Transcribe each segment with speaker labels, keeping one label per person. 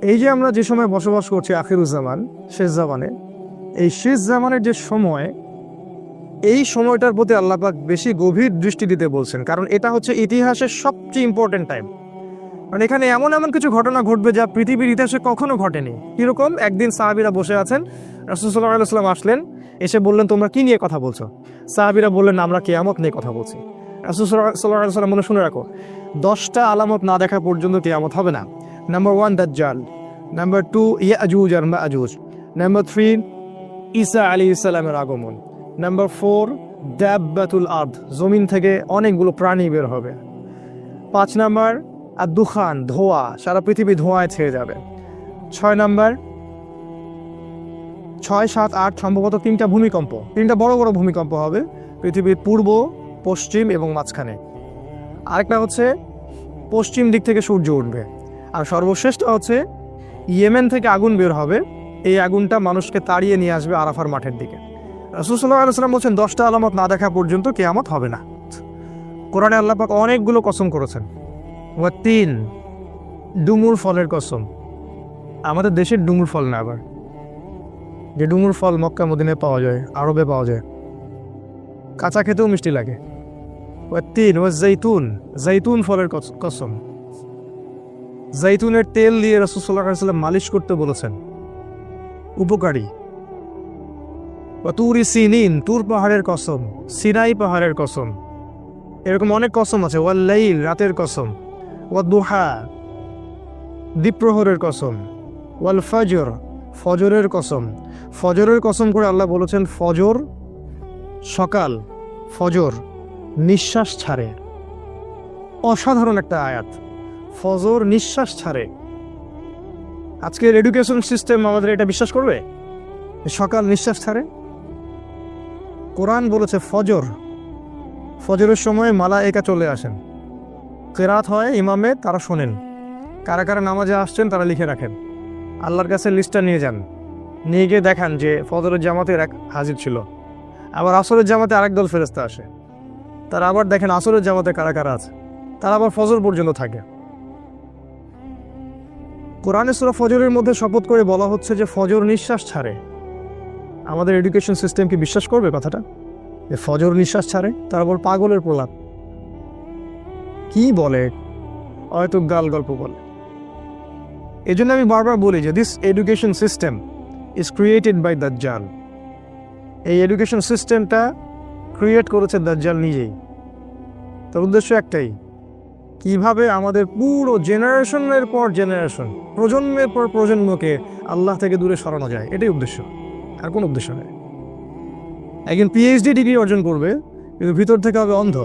Speaker 1: এই যে আমরা যে সময় বসবাস করছি আখিরুজ্জামান, শেষ জামানে, এই শেষ জামানের যে সময়, এই সময়টার প্রতি আল্লাহ পাক বেশি গভীর দৃষ্টি দিতে বলছেন, কারণ এটা হচ্ছে ইতিহাসের সবচেয়ে ইম্পর্টেন্ট টাইম। কারণ এখানে এমন এমন কিছু ঘটনা ঘটবে যা পৃথিবীর ইতিহাসে কখনো ঘটেনি। কীরকম? একদিন সাহাবীরা বসে আছেন, রাসূল সাল্লাল্লাহু আলাইহি ওয়াসাল্লাম আসলেন, এসে বললেন, তোমরা কি নিয়ে কথা বলছো? সাহাবীরা বললেন, আমরা কিয়ামত নিয়ে কথা বলছি। রাসূল সাল্লাল্লাহু আলাইহি ওয়াসাল্লাম বলে, শুনে রাখো, 10টা আলামত না দেখা পর্যন্ত কিয়ামত হবে না। নাম্বার 1 দাজ্জাল, নাম্বার 2 ইয়াজুজ আর মাজুজ, নাম্বার 3 ঈসা আলাইহিস সালামের আগমন, নাম্বার 4 দাব্বাতুল আরদ, জমিন থেকে অনেকগুলো প্রাণী বের হবে। 5 নাম্বার আর দুখান, ধোঁয়া, সারা পৃথিবী ধোঁয়ায় ছেয়ে যাবে। 6 নাম্বার, 6, 7, 8 সম্ভবত 3টা ভূমিকম্প, 3টা বড় বড় ভূমিকম্প হবে পৃথিবীর পূর্ব, পশ্চিম এবং মাঝখানে। আরেকটা হচ্ছে পশ্চিম দিক থেকে সূর্য উঠবে। আর সর্বশ্রেষ্ঠ হচ্ছে ইয়েমেন থেকে আগুন বের হবে, এই আগুনটা মানুষকে তাড়িয়ে নিয়ে আসবে আরাফার মাঠের দিকে। রাসূল সাল্লাল্লাহু আলাইহি ওয়াসাল্লাম বলছেন 10টা আলামত না দেখা পর্যন্ত কিয়ামত হবে না। কোরআনে আল্লাহ পাক অনেকগুলো কসম করেছেন। ওয়াতিন, ডুমুর ফলের কসম। আমাদের দেশের ডুমুর ফল না, আবার যে ডুমুর ফল মক্কা মদিনায় পাওয়া যায়, আরবে পাওয়া যায়, কাঁচা খেতেও মিষ্টি লাগে। ওয়াতিন ওয়াজ্জাইতুন, জাইতুন ফলের কসম। জাইতুনের তেল দিয়ে রাসূল সাল্লাল্লাহু আলাইহি ওয়াসাল্লাম মালিশ করতে বলেছেন, উপকারী। তুরি সিনিন, তুর পাহাড়ের কসম, সিনাই পাহাড়ের কসম। এরকম অনেক কসম আছে। ওয়াল লাইল, রাতের কসম। ওয়াদুহা, দ্বীপ্রহরের কসম। ওয়াল ফাজর, ফজরের কসম। ফজরের কসম করে আল্লাহ বলেছেন, ফজর সকাল, ফজর নিঃশ্বাস ছাড়ে। অসাধারণ একটা আয়াত, ফজর নিঃশ্বাস ছাড়ে। আজকের এডুকেশন সিস্টেম আমাদের এটা বিশ্বাস করবে? সকাল নিঃশ্বাস ছাড়ে। কোরআন বলেছে ফজর, ফজরের সময় মালায়েকা চলে আসেন, কেরাত হয় ইমামে, তারা শোনেন, কারা কারা নামাজে আসছেন তারা লিখে রাখেন, আল্লাহর কাছে লিস্টটা নিয়ে যান, নিয়ে গিয়ে দেখান যে ফজরের জামাতের এক হাজির ছিল। আবার আসরের জামাতে আরেক দল ফেরেশতা আসে, তারা আবার দেখেন আসরের জামাতে কারা কারা আছে, তারা আবার ফজর পর্যন্ত থাকে। কোরআনে সূরা ফজরের মধ্যে শপথ করে বলা হচ্ছে যে ফজর নিঃশ্বাস ছাড়ে। আমাদের এডুকেশন সিস্টেম কি বিশ্বাস করবে কথাটা, যে ফজর নিঃশ্বাস ছাড়ে? তারপর পাগলের প্রলাপ কি বলে, হয়তো গাল গল্প বলে। এই জন্য আমি বারবার বলি যে this education system is created by দাজ্জাল। এই এডুকেশন সিস্টেমটা ক্রিয়েট করেছে দাজ্জাল নিজেই। তার উদ্দেশ্য একটাই, কিভাবে আমাদের পুরো জেনারেশনের পর জেনারেশন, প্রজন্মের পর প্রজন্মকে আল্লাহ থেকে দূরে সরানো যায়, এটাই উদ্দেশ্য, আর কোনো উদ্দেশ্য নেই। একজন পিএইচডি ডিগ্রি অর্জন করবে কিন্তু ভিতর থেকে হবে অন্ধ।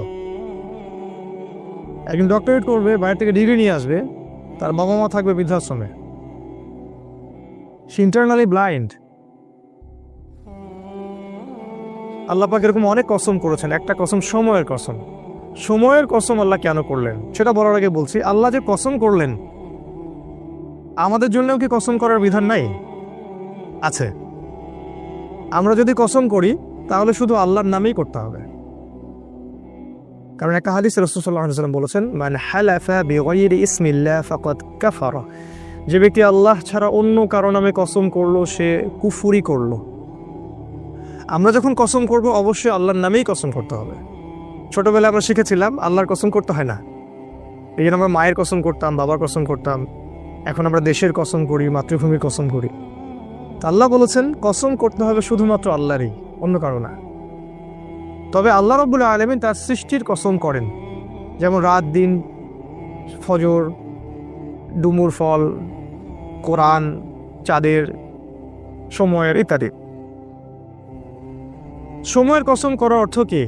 Speaker 1: একজন ডক্টরেট করবে, বাইরে থেকে ডিগ্রি নিয়ে আসবে, তার বাবা মা থাকবে বৃদ্ধাশ্রমে। সে ইন্টারনালি ব্লাইন্ড। আল্লাহ পাক এরকম অনেক কসম করেছেন। একটা কসম সময়ের কসম। সময়ের কসম আল্লাহ কেন করলেন সেটা বলার আগে বলছি, আল্লাহ যে কসম করলেন, আমাদের জন্যও কি কসম করার বিধান নাই? আছে। আমরা যদি কসম করি তাহলে শুধু আল্লাহর নামেই করতে হবে। কারণ একটা হাদিসে রাসূল সাল্লাল্লাহু আলাইহি ওয়াসাল্লাম বলেছেন, মান হালাফা বিগাইরি ইসমিল্লাহ ফাকাদ কাফারা, যে ব্যক্তি আল্লাহ ছাড়া অন্য কারো নামে কসম করলো সে কুফরি করলো। আমরা যখন কসম করব অবশ্যই আল্লাহর নামেই কসম করতে হবে। ছোটবেলায় আমরা শিখেছিলাম আল্লাহর কসম করতে হয় না, এই জন্য আমরা মায়ের কসম করতাম, বাবার কসম করতাম। এখন আমরা দেশের কসম করি, মাতৃভূমির কসম করি। আল্লাহ বলেছেন কসম করতে হবে শুধুমাত্র আল্লাহরই, অন্য কারো না। তবে আল্লাহ রাব্বুল আলামিন তার সৃষ্টির কসম করেন, যেমন রাত দিন, ফজর, ডুমুর ফল, কোরআন, চাঁদের, সময়ের ইত্যাদি। সময়ের কসম করার অর্থ কি?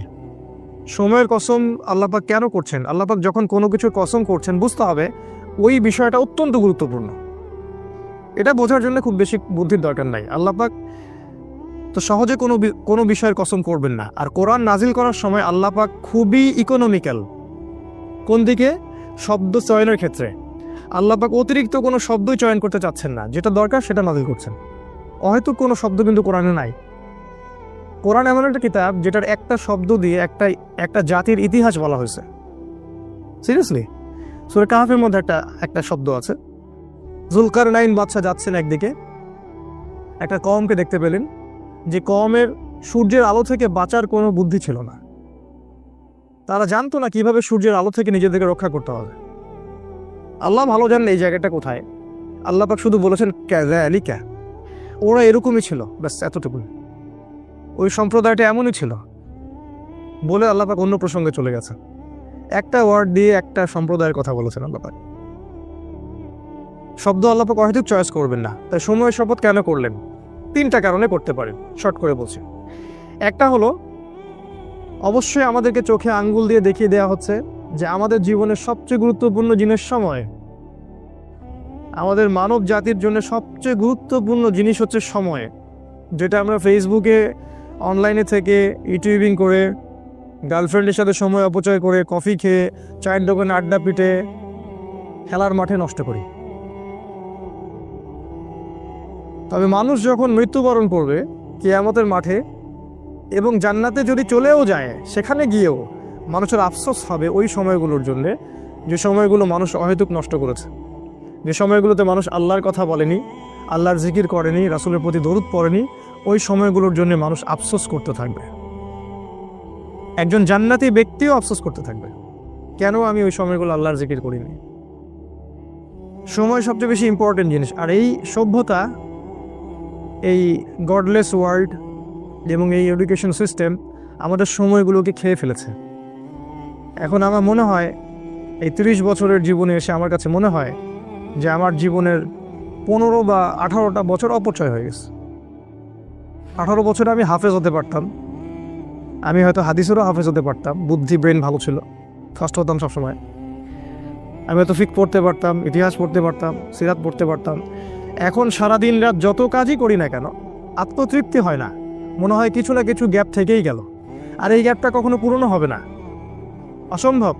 Speaker 1: সময়ের কসম আল্লাহ পাক কেন করছেন? আল্লাহ পাক যখন কোনো কিছুর কসম করছেন বুঝতে হবে ওই বিষয়টা অত্যন্ত গুরুত্বপূর্ণ। এটা বোঝার জন্য খুব বেশি বুদ্ধির দরকার নাই। আল্লাহ পাক তো সহজে কোনো বিষয়ের কসম করবেন না। আর কোরআন নাজিল করার সময় আল্লাহ পাক খুবই ইকোনমিক্যাল। কোন দিকে? শব্দ চয়নের ক্ষেত্রে আল্লাহ পাক অতিরিক্ত কোনো শব্দই চয়ন করতে চাচ্ছেন না, যেটা দরকার সেটা নাজিল করছেন। হয়তো কোনো শব্দ কিন্তু কোরআনে নাই। কোরআন এমন একটা কিতাব যেটার একটা শব্দ দিয়ে একটা জাতির ইতিহাস বলা হয়েছে। সিরিয়াসলি, সূরা কাহফের মধ্যে একটা শব্দ আছে, জুলকারনাইন বাদশা যাচ্ছেন একদিকে, একটা কওমকে দেখতে পেলেন যে কওমের সূর্যের আলো থেকে বাঁচার কোনো বুদ্ধি ছিল না। তারা জানতো না কিভাবে সূর্যের আলো থেকে নিজেদেরকে রক্ষা করতে হবে। আল্লাহ ভালো জানেন এই জায়গাটা কোথায়। আল্লাহ পাক শুধু বলেছেন ক্যাযালিকা, ওরা এরকমই ছিল, ব্যাস এতটুকু। ওই সম্প্রদায়টা এমনই ছিল বলে আল্লাহ পাক অন্য প্রসঙ্গে চলে গেছে। একটা ওয়ার্ড দিয়ে একটা সম্প্রদায়ের কথা বলেছেন আল্লাহ পাক। শব্দ আল্লাহ পাক হয়তো চয়েস করবেন না। তাই সময় শপথ কেন করলেন? 3টা কারণে করতে পারেন, শর্ট করে বলছি। একটা হলো, অবশ্যই আমাদেরকে চোখে আঙ্গুল দিয়ে দেখিয়ে দেওয়া হচ্ছে যে আমাদের জীবনের সবচেয়ে গুরুত্বপূর্ণ জিনিস সময়। আমাদের মানব জাতির জন্য সবচেয়ে গুরুত্বপূর্ণ জিনিস হচ্ছে সময়, যেটা আমরা ফেসবুকে, অনলাইনে থেকে, ইউটিউবিং করে, গার্লফ্রেন্ডের সাথে সময় অপচয় করে, কফি খেয়ে, চায়ের দোকানে আড্ডা পিটে, খেলার মাঠে নষ্ট করি। তবে মানুষ যখন মৃত্যুবরণ করবে কিয়ামতের মাঠে এবং জান্নাতে যদি চলেও যায়, সেখানে গিয়েও মানুষের আফসোস হবে ওই সময়গুলোর জন্য, যে সময়গুলো মানুষ অহেতুক নষ্ট করেছে, যে সময়গুলোতে মানুষ আল্লাহর কথা বলেনি, আল্লাহর জিকির করেনি, রাসূলের প্রতি দরুদ পড়েনি। ওই সময়গুলোর জন্য মানুষ আফসোস করতে থাকবে। একজন জান্নাতি ব্যক্তিও আফসোস করতে থাকবে, কেন আমি ওই সময়গুলো আল্লাহর জিকির করিনি। সময় সবচেয়ে বেশি ইম্পর্টেন্ট জিনিস। আর এই সভ্যতা, এই গডলেস ওয়ার্ল্ড এবং এই এডুকেশন সিস্টেম আমাদের সময়গুলোকে খেয়ে ফেলেছে। এখন আমার মনে হয় এই 30 বছরের জীবনে এসে আমার কাছে মনে হয় যে আমার জীবনের 15 বা 18টা বছর অপচয় হয়ে গেছে। 18 বছরে আমি হাফেজ হতে পারতাম, আমি হয়তো হাদিসেরও হাফেজ হতে পারতাম, বুদ্ধি ব্রেন ভালো ছিল, ফার্স্ট হতাম সবসময়। আমি হয়তো ফিক পড়তে পারতাম, ইতিহাস পড়তে পারতাম, সিরাত পড়তে পারতাম। এখন সারাদিন রাত যত কাজই করি না কেন আত্মতৃপ্তি হয় না, মনে হয় কিছু না কিছু গ্যাপ থেকেই গেল, আর এই গ্যাপটা কখনো পূরণ হবে না, অসম্ভব।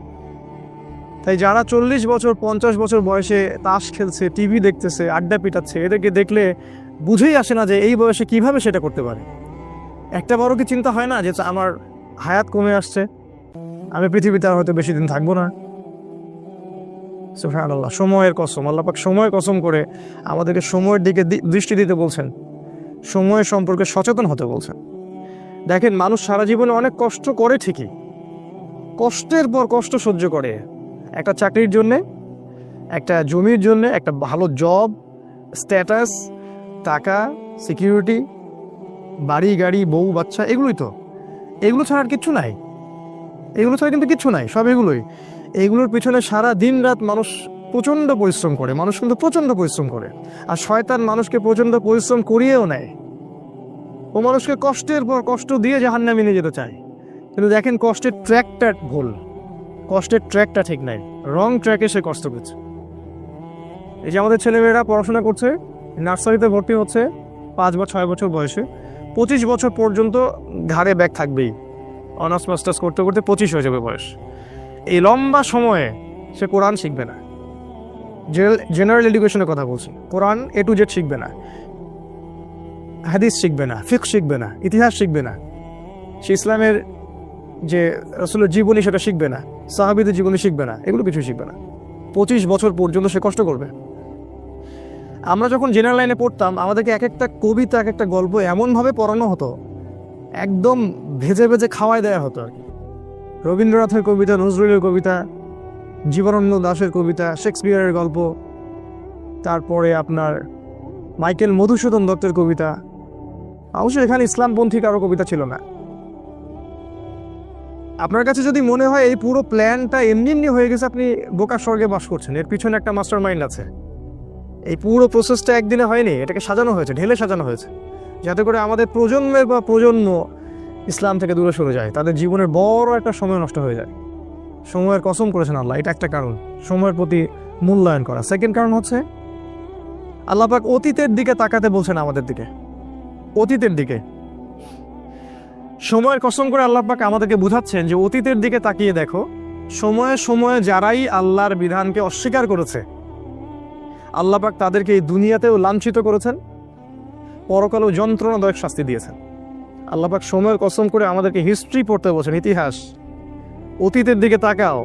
Speaker 1: তাই যারা 40 বছর 50 বছর বয়সে তাস খেলছে, টিভি দেখতেছে, আড্ডা পিটাচ্ছে, এদেরকে দেখলে বুঝেই আসে না যে এই বয়সে কিভাবে সেটা করতে পারে। একটা বড় কি চিন্তা হয় না যে আমার হায়াত কমে আসছে, আমি পৃথিবীতে আর হয়তো বেশি দিন থাকবো না। সুবহানাল্লাহ, সময়ের কসম, আল্লাহ পাক সময়ের কসম করে আমাদেরকে সময়ের দিকে দৃষ্টি দিতে বলছেন, সময় সম্পর্কে সচেতন হতে বলছেন। দেখেন, মানুষ সারা জীবনে অনেক কষ্ট করে ঠিকই, কষ্টের পর কষ্ট সহ্য করে, একটা চাকরির জন্যে, একটা জমির জন্যে, একটা ভালো জব, স্ট্যাটাস, টাকা, সিকিউরিটি, বাড়ি গাড়ি, বউ বাচ্চা, এগুলোই তো। এগুলো ছাড়া আর কিচ্ছু নাই, এগুলো ছাড়া কিন্তু কিচ্ছু নাই, সব এগুলোই। এইগুলোর পিছনে সারা দিন রাত মানুষ প্রচণ্ড পরিশ্রম করে, মানুষ কিন্তু প্রচণ্ড পরিশ্রম করে। আর শয়তান মানুষকে প্রচণ্ড পরিশ্রম করিয়েও নেয়, ও মানুষকে কষ্টের পর কষ্ট দিয়ে জাহান্নামে নিয়ে যেতে চায়। কিন্তু দেখেন, কষ্টের ট্র্যাকটা ভুল, কষ্টের ট্র্যাকটা ঠিক নাই, রং ট্র্যাকে সে কষ্ট করছে। এই যে আমাদের ছেলেমেয়েরা পড়াশোনা করছে, নার্সারিতে ভর্তি হচ্ছে 5 বা 6 বছর বয়সে, 25 বছর পর্যন্ত ঘাড়ে ব্যাগ থাকবেই, অনার্স মাস্টার্স করতে করতে 25 হয়ে যাবে বয়স। এই লম্বা সময়ে সে কোরআন শিখবে না, জেনারেল এডুকেশনের কথা বলছি, কোরআন A to Z শিখবে না, হাদিস শিখবে না, ফিকহ শিখবে না, ইতিহাস শিখবে না, সে ইসলামের যে রাসূলের জীবনী সেটা শিখবে না, সাহাবীদের জীবনী শিখবে না, এগুলো কিছু শিখবে না। 25 বছর পর্যন্ত সে কষ্ট করবে। আমরা যখন জেনারেল লাইনে পড়তাম, আমাদেরকে এক একটা কবিতা, এক একটা গল্প এমনভাবে পড়ানো হতো, একদম ভেজে ভেজে খাওয়াই দেওয়া হতো আর কি। রবীন্দ্রনাথের কবিতা, নজরুলের কবিতা, জীবনানন্দ দাশের কবিতা, শেক্সপিয়ারের গল্প, তারপরে আপনার মাইকেল মধুসূদন দত্তের কবিতা। অবশ্যই এখানে ইসলামপন্থী কারো কবিতা ছিল না। আপনার কাছে যদি মনে হয় এই পুরো প্ল্যানটা এমনি এমনি হয়ে গেছে, আপনি বোকার স্বর্গে বাস করছেন, এর পিছনে একটা মাস্টার মাইন্ড আছে। এই পুরো প্রসেসটা একদিনে হয়নি, এটাকে সাজানো হয়েছে, ঢেলে সাজানো হয়েছে, যাতে করে আমাদের প্রজন্মের বা প্রজন্ম ইসলাম থেকে দূরে সরে যায়, তাদের জীবনের বড় একটা সময় নষ্ট হয়ে যায়। সময়ের কসম করেছেন আল্লাহ, এটা একটা কারণ, সময়ের প্রতি মূল্যায়ন করা। সেকেন্ড কারণ হচ্ছে আল্লাহ পাক অতীতের দিকে তাকাতে বলছেন আমাদের দিকে, অতীতের দিকে। সময়ের কসম করে আল্লাহ পাক আমাদেরকে বুঝাচ্ছেন যে অতীতের দিকে তাকিয়ে দেখো, সময়ে সময়ে যারাই আল্লাহর বিধানকে অস্বীকার করেছে, আল্লাহ পাক তাদেরকে এই দুনিয়াতেও লাঞ্ছিত করেছেন, পরকালেও যন্ত্রণাদায়ক শাস্তি দিয়েছেন। আল্লাহ পাক সময়ের কসম করে আমাদেরকে হিস্ট্রি পড়তে বলছেন, ইতিহাস। অতীতের দিকে তাকাও,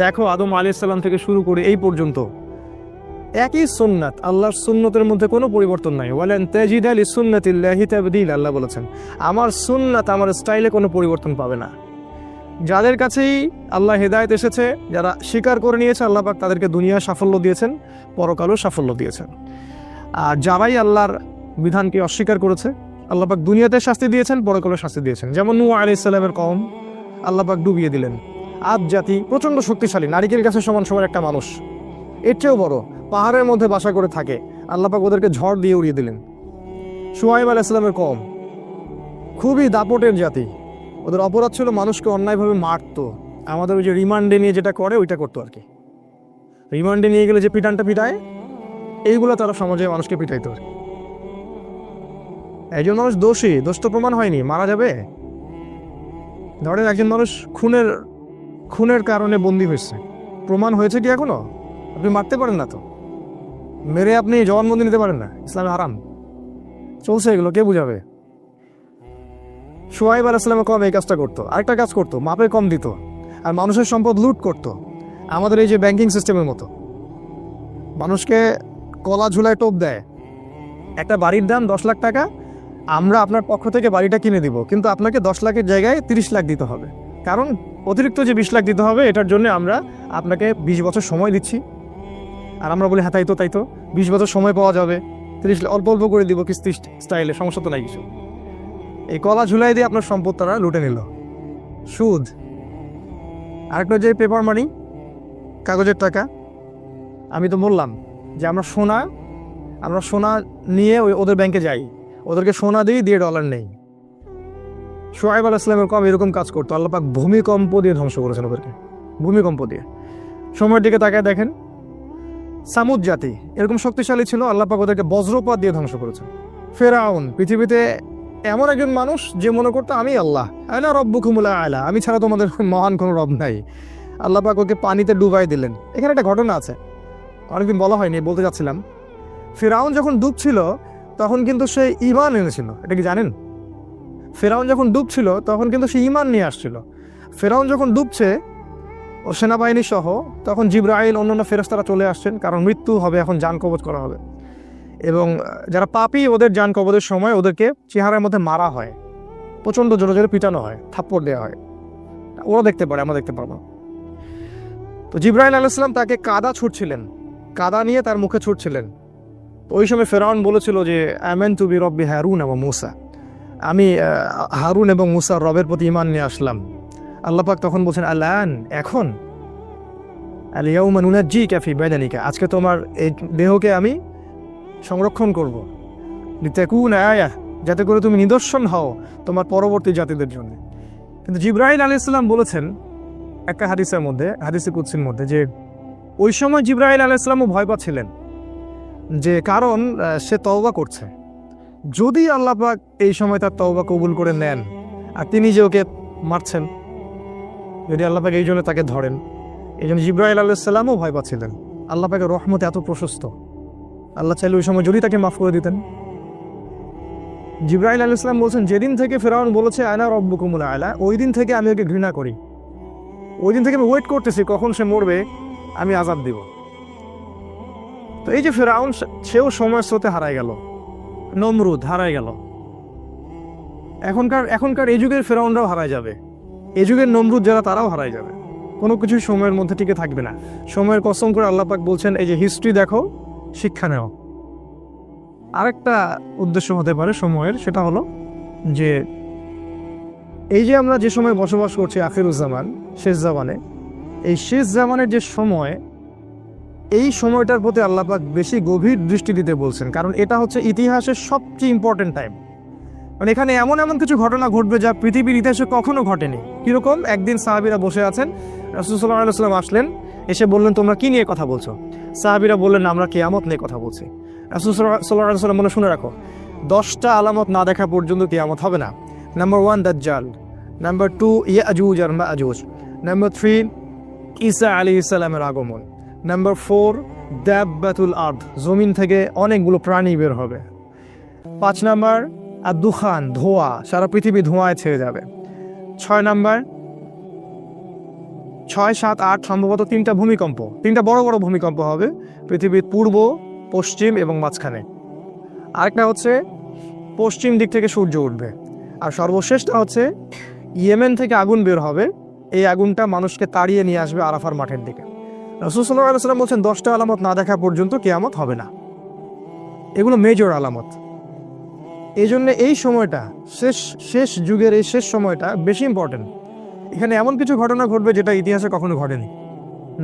Speaker 1: দেখো আদম আলাইহিস সালাম থেকে শুরু করে এই পর্যন্ত একই সুন্নাত, আল্লাহর সুন্নতের মধ্যে কোনো পরিবর্তন নাই। ওয়ালান তাজিদা লিসুন্নাতিল্লাহি তাবদীলা, আল্লাহ বলেছেন আমার সুন্নাত, আমার স্টাইলে কোনো পরিবর্তন পাবে না। যাদের কাছেই আল্লাহ হেদায়েত এসেছে, যারা স্বীকার করে নিয়েছে, আল্লাহ পাক তাদেরকে দুনিয়া সাফল্য দিয়েছেন, পরকালও সাফল্য দিয়েছেন। আর যারাই আল্লাহর বিধানকে অস্বীকার করেছে, আল্লাহ পাক দুনিয়াতে শাস্তি দিয়েছেন, পরকালও শাস্তি দিয়েছেন। যেমন নূহ আলাইহিস সালামের কওম আল্লাহ পাক ডুবিয়ে দিলেন। আদ জাতি প্রচণ্ড শক্তিশালী, নারিকেল গাছের সমান সমান একটা মানুষ, এর চেয়েও বড়, পাহাড়ের মধ্যে বাসা করে থাকে, আল্লাহ পাক ওদেরকে ঝড় দিয়ে উড়িয়ে দিলেন। শুআয়ব আলাইহিস সালামের কওম খুবই দাপটের জাতি, ওদের অপরাধ ছিল মানুষকে অন্যায়ভাবে মারতো। আমাদের ওই যে রিমান্ডে নিয়ে যেটা করে ওইটা করতো আর কি। রিমান্ডে নিয়ে গেলে যে পিটানটা পিটায়, এইগুলো তারা সমাজে মানুষকে পিটাইতো। একজন মানুষ দোষী, দোষ তো প্রমাণ হয়নি, মারা যাবে। ধরেন একজন মানুষ খুনের কারণে বন্দী হয়েছে, প্রমাণ হয়েছে কি এখনো? আপনি মারতে পারেন না, তো মেরে আপনি জবানবন্দি নিতে পারেন না, ইসলামে হারাম। চলছে এগুলো, কে বুঝাবে? শুআয়ব আলাইহিস সালামের কওম এই কাজটা করতো। আরেকটা কাজ করতো, মাপে কম দিত আর মানুষের সম্পদ লুট করতো। আমাদের এই যে ব্যাংকিং সিস্টেমের মতো, মানুষকে কলা ঝুলায় টোপ দেয়। একটা বাড়ির দাম 10 লাখ টাকা, আমরা আপনার পক্ষ থেকে বাড়িটা কিনে দিব, কিন্তু আপনাকে 10 লাখের জায়গায় 30 লাখ দিতে হবে। কারণ অতিরিক্ত যে 20 লাখ দিতে হবে, এটার জন্য আমরা আপনাকে 20 বছর সময় দিচ্ছি। আর আমরা বলি হ্যাঁ তাই তো 20 বছর সময় পাওয়া যাবে, 30 লাখ অল্প অল্প করে দিব কিস্তি স্টাইলে, সমস্যা তো নাই কিছু। এই কলা ঝুলাই দিয়ে আপনার সম্পদ তারা লুটে নিল, সুদ। আরেকটা যে পেপার মানি, কাগজের টাকা। আমি তো বললাম যে আমরা সোনা নিয়ে ওদের ব্যাংকে যাই, ওদেরকে সোনা দিয়ে ডলার নেই। শুআয়ব আলাইহিস সালামের কওম এরকম কাজ করতো। আল্লাহ পাক ভূমিকম্প দিয়ে ধ্বংস করেছেন ওদেরকে, ভূমিকম্প দিয়ে। সময়ের দিকে তাকায় দেখেন, সামুদ জাতি এরকম শক্তিশালী ছিল, আল্লাহ পাক ওদেরকে বজ্রপাত দিয়ে ধ্বংস করেছেন। ফেরাউন পৃথিবীতে এমন একজন মানুষ যে মনে করতো আমি আল্লাহ, আলা রব্বুকুমুল আলা, আমি ছাড়া তোমাদের মহান কোনো রব নাই। আল্লাহ পাক ওকে পানিতে ডুবাই দিলেন। এখানে একটা ঘটনা আছে, অনেকদিন বলা হয়নি, বলতে যাচ্ছিলাম। ফেরাউন যখন ডুবছিল তখন কিন্তু সে ঈমান এনেছিল, এটা কি জানেন? ফেরাউন যখন ডুবছিল তখন কিন্তু সে ঈমান নিয়ে আসছিল। ফেরাউন যখন ডুবছে ও সেনাবাহিনী সহ, তখন জিবরাইল অন্যান্য ফেরেশতারা চলে আসছেন, কারণ মৃত্যু হবে, এখন জান কবজ করা হবে। এবং যারা পাপী, ওদের জান কবজের সময় ওদেরকে চেহারার মধ্যে মারা হয়, প্রচণ্ড জোরে জোরে পিটানো হয়, থাপ্পড় দেওয়া হয়। ওরা দেখতে পারে, আমরা দেখতে পারবো। তো জিবরাইল আলাইহিস সালাম তাকে কাদা ছুটছিলেন, কাদা নিয়ে তার মুখে ছুটছিলেন। ওই সময় ফেরাউন বলেছিল যে আমানতু বিরব্বি হারুন ওয়া মূসা, আমি হারুন এবং মূসার রবের প্রতি ঈমান নিয়ে আসলাম। আল্লাহ পাক তখন বলছেন আলান, এখন, আল ইয়াউমা নুনাজ্জিকা ফি বাদানিকা, আজকে তোমার এই দেহকে আমি সংরক্ষণ করব, লিতাকুনা আয়াহ, যাতে করে তুমি নিদর্শন হও তোমার পরবর্তী জাতিদের জন্য। কিন্তু জিবরাইল আলাইহিস সালাম বলেছেন একটা হাদিসের মধ্যে, হাদিসে কুদসির মধ্যে, যে ওই সময় জিবরাইল আলাইহিস সালামও ভয় পাচ্ছিলেন, যে কারণ সে তওবা করছে। যদি আল্লাহ পাক এই সময় তার তওবা কবুল করে নেন আর তিনি যে ওকে মারছেন, যদি আল্লাহ পাক এই জন্য তাকে ধরেন, এই জন্য জিবরাইল আলাইহিস সালামও ভয় পাচ্ছিলেন। আল্লাহ পাকের রহমত এত প্রশস্ত, আল্লাহ চাইলে ওই সময় যদি তাকে মাফ করে দিতেন। জিবরাইল আলাইহিস সালাম বলছেন, যেদিন থেকে ফেরাউন বলেছে আনা রব্বুকুমুল আলা, ওই দিন থেকে আমি ওকে ঘৃণা করি, ওই দিন থেকে আমি ওয়েট করতেছি কখন সে মরবে, আমি আযাব দিব। তো এই যে ফেরাউন, সেও সময়ের স্রোতে হারায় গেল, নমরুদ হারায় গেল। এখনকার এই যুগের ফেরাউনরাও হারায় যাবে, এই যুগের নমরুদ যারা, তারাও হারায় যাবে। কোনো কিছু সময়ের মধ্যে টিকে থাকবে না। সময়ের কসম করে আল্লাহ পাক বলছেন, এই যে হিস্ট্রি দেখো, শিক্ষা নেও। আরেকটা উদ্দেশ্য হতে পারে সময়ের, সেটা হলো যে এই যে আমরা যে সময় বসবাস করছি, আখিরুজ্জামান, শেষ জামানে, এই শেষ জামানের যে সময়, এই সময়টার প্রতি আল্লাহ পাক বেশি গভীর দৃষ্টি দিতে বলছেন, কারণ এটা হচ্ছে ইতিহাসের সবচেয়ে ইম্পর্টেন্ট টাইম। মানে এখানে এমন কিছু ঘটনা ঘটবে যা পৃথিবীর ইতিহাসে কখনো ঘটেনি। কীরকম? একদিন সাহাবীরা বসে আছেন, রাসূল সাল্লাল্লাহু আলাইহি ওয়াসাল্লাম আসলেন, এসে বললেন তোমরা কি নিয়ে কথা বলছো? সাহাবীরা বললেন আমরা কিয়ামত নিয়ে কথা বলছি। রাসূল সাল্লাল্লাহু আলাইহি ওয়াসাল্লাম বলে, শুনে রাখো, 10টা আলামত না দেখা পর্যন্ত কিয়ামত হবে না। নাম্বার 1 দাজ্জাল, নাম্বার 2 ইয়াজুজ আর মাজুজ, নাম্বার 3 ঈসা আলাইহিস সালামের আগমন, নাম্বার 4 দাব্বাতুল আরদ, জমিন থেকে অনেকগুলো প্রাণী বের হবে। 5 নাম্বার আর দুখান, ধোঁয়া, সারা পৃথিবী ধোঁয়ায় ছেয়ে যাবে। 6 নাম্বার 6, 7, 8 সম্ভবত 3টা ভূমিকম্প, 3টা বড় বড় ভূমিকম্প হবে পৃথিবীর পূর্ব, পশ্চিম এবং মাঝখানে। আরেকটা হচ্ছে পশ্চিম দিক থেকে সূর্য উঠবে। আর সর্বশেষটা হচ্ছে ইয়েমেন থেকে আগুন বের হবে, এই আগুনটা মানুষকে তাড়িয়ে নিয়ে আসবে আরাফার মাঠের দিকে। রাসূল সাল্লাল্লাহু আলাইহি ওয়াসাল্লাম বলছেন 10টা আলামত না দেখা পর্যন্ত কিয়ামত হবে না। এগুলো মেজর আলামত। এই জন্য এই সময়টা শেষ যুগের এই শেষ সময়টা বেশি ইম্পর্টেন্ট। এখানে এমন কিছু ঘটনা ঘটবে যেটা ইতিহাসে কখনো ঘটেনি।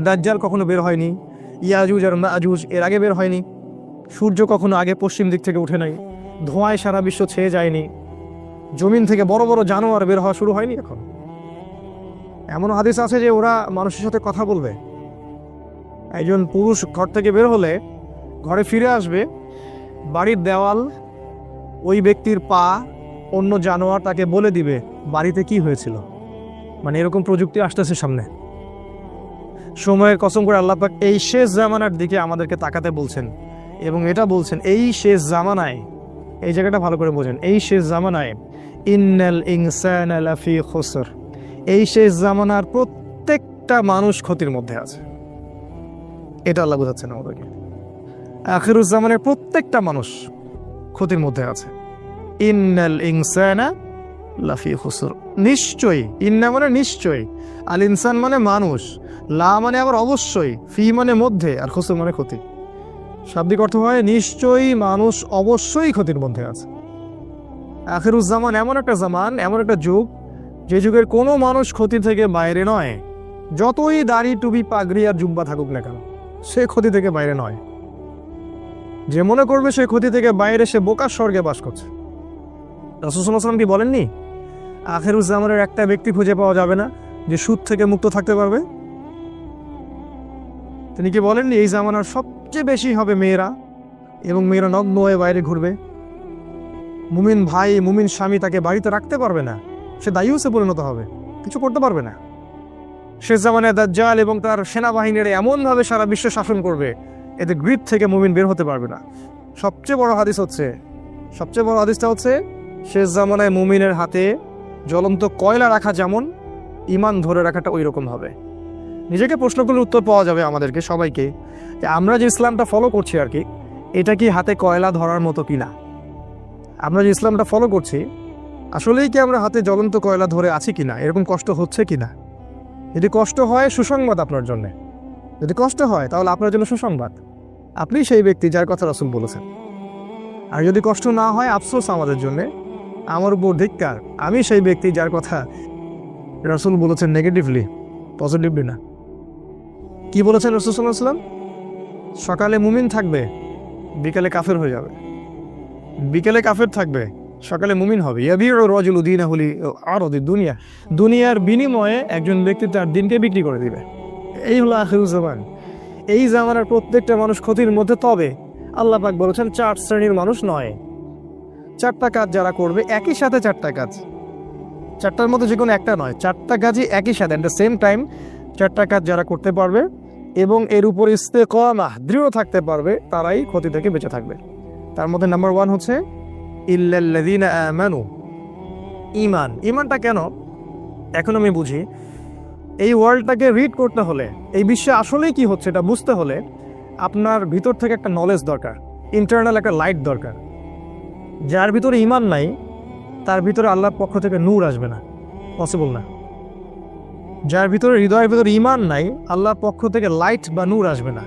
Speaker 1: দাজ্জাল কখনো বের হয়নি, ইয়াজুজ আর মাজুজ এর আগে বের হয়নি, সূর্য কখনো আগে পশ্চিম দিক থেকে উঠে নাই, ধোঁয়ায় সারা বিশ্ব ছেয়ে যায়নি, জমিন থেকে বড় বড় জানোয়ার বের হওয়া শুরু হয়নি। এখন এমন হাদিস আছে যে ওরা মানুষের সাথে কথা বলবে। একজন পুরুষ ঘর থেকে বের হলে ঘরে ফিরে আসবে, বাড়ির দেওয়াল, ওই ব্যক্তির পা, অন্য জানোয়ার তাকে বলে দিবে বাড়িতে কি হয়েছিল। মানে এরকম প্রযুক্তি আসতেছে সামনে। সময়ের কসম করে আল্লাহ পাক এই শেষ জামানার দিকে আমাদেরকে তাকাতে বলছেন, এবং এটা বলছেন এই শেষ জামানায়, এই জায়গাটা ভালো করে বোঝেন, এই শেষ জামানায় ইন্নাল ইনসানা লাফি খুসর, এই শেষ জামানার প্রত্যেকটা মানুষ ক্ষতির মধ্যে আছে। এটা আল্লাহ বোঝাচ্ছেন আমাদেরকে। আখিরুজ জামানের প্রত্যেকটা মানুষ ক্ষতির মধ্যে আছে। ইন্নাল ইনসানা লাফি খুসর, নিশ্চয়ই, ইন্না মানে নিশ্চয়ই, আল ইনসান মানে মানুষ, লা মানে আবার অবশ্যই, ফি মানে মধ্যে, আর খুসর মানে ক্ষতি। শাব্দিক অর্থ হয় নিশ্চয়ই মানুষ অবশ্যই ক্ষতির মধ্যে আছে। আখিরুজ জামান এমন একটা জামান, এমন একটা যুগ, যে যুগের কোনো মানুষ ক্ষতি থেকে বাইরে নয়। যতই দাড়ি, টুপি, পাগড়ি আর জুব্বা থাকুক না কেন, সে ক্ষতি থেকে বাইরে নয়। যে মনে করবে সে ক্ষতি থেকে বাইরে, সে বোকার স্বর্গে বাস করছে। রাসূল সাল্লাল্লাহু আলাইহি ওয়াসাল্লাম কি বলেননি, আখিরুজ জামানের একটা ব্যক্তি খুঁজে পাওয়া যাবে না যে সুদ থেকে মুক্ত থাকতে পারবে? তিনি কি বলেননি এই জামানার সবচেয়ে বেশি হবে মেয়েরা, এবং মেয়েরা নগ্ন হয়ে বাইরে ঘুরবে। মুমিন ভাই, মুমিন স্বামী তাকে বাড়িতে রাখতে পারবে না, সে দায়ুসে পরিণত হবে, কিছু করতে পারবে না। শেষ জামানায় দাজ্জাল এবং তার সেনাবাহিনীরা এমনভাবে সারা বিশ্ব শাসন করবে, এতে গ্রিপ থেকে মুমিন বের হতে পারবে না। সবচেয়ে বড় হাদিসটা হচ্ছে শেষ জামানায় মুমিনের হাতে জ্বলন্ত কয়লা রাখা যেমন, ঈমান ধরে রাখাটা ওই রকম হবে। নিজেকে প্রশ্ন করলে উত্তর পাওয়া যাবে আমাদেরকে সবাইকে, যে আমরা যে ইসলামটা ফলো করছি আর কি, এটা কি হাতে কয়লা ধরার মতো কিনা? আমরা যে ইসলামটা ফলো করছি, আসলেই কি আমরা হাতে জ্বলন্ত কয়লা ধরে আছি কিনা, এরকম কষ্ট হচ্ছে কিনা? যদি কষ্ট হয়, সুসংবাদ আপনার জন্য। যদি কষ্ট হয় তাহলে আপনার জন্য সুসংবাদ, আপনি সেই ব্যক্তি যার কথা রাসূল বলেছেন। আর যদি কষ্ট না হয়, আফসোস আমাদের জন্য, আমার উপর ধিক্কার, আমি সেই ব্যক্তি যার কথা রাসূল বলেছেন নেগেটিভলি, পজিটিভলি না। কি বলেছেন রাসূল সাল্লাল্লাহু আলাইহি ওয়াসাল্লাম? সকালে মুমিন থাকবে, বিকালে কাফের হয়ে যাবে। বিকেলে কাফের থাকবে, সকালে মুমিন হবে। ইয়াবিউ রাজুলু দীনাহু লিআরদি দুনিয়া, দুনিয়ার বিনিময়ে একজন ব্যক্তি তার দিনকে বিক্রি করে দিবে। এই হলো আখিরুজ জামান। এই জামানার প্রত্যেকটা মানুষ ক্ষতির মধ্যে। তবে আল্লাহ পাক বলেছেন 4 শ্রেণীর মানুষ নয়। 4টা কাজ যারা করবে, একই সাথে 4টা কাজ, 4টার মধ্যে যে কোনো একটা নয়, 4টা কাজই একই সাথে অ্যাট দ্য সেম টাইম, 4টা কাজ যারা করতে পারবে এবং এর উপর ইস্তেকামাহ, দৃঢ় থাকতে পারবে, তারাই ক্ষতি থেকে বেঁচে থাকবে। তার মধ্যে নাম্বার 1 হচ্ছে ইল্লাল্লাযীনা আমানু, ঈমান। ঈমানটা কেন এখন আমি বুঝি। এই ওয়ার্ল্ডটাকে রিড করতে হলে, এই বিশ্বে আসলেই কি হচ্ছে এটা বুঝতে হলে, আপনার ভিতর থেকে একটা নলেজ দরকার, ইন্টারনাল একটা লাইট দরকার। যার ভিতরে ঈমান নাই, তার ভিতরে আল্লাহর পক্ষ থেকে নূর আসবে না, পসিবল না। যার ভিতরে, হৃদয়ের ভিতরে ঈমান নাই, আল্লাহর পক্ষ থেকে লাইট বা নূর আসবে না।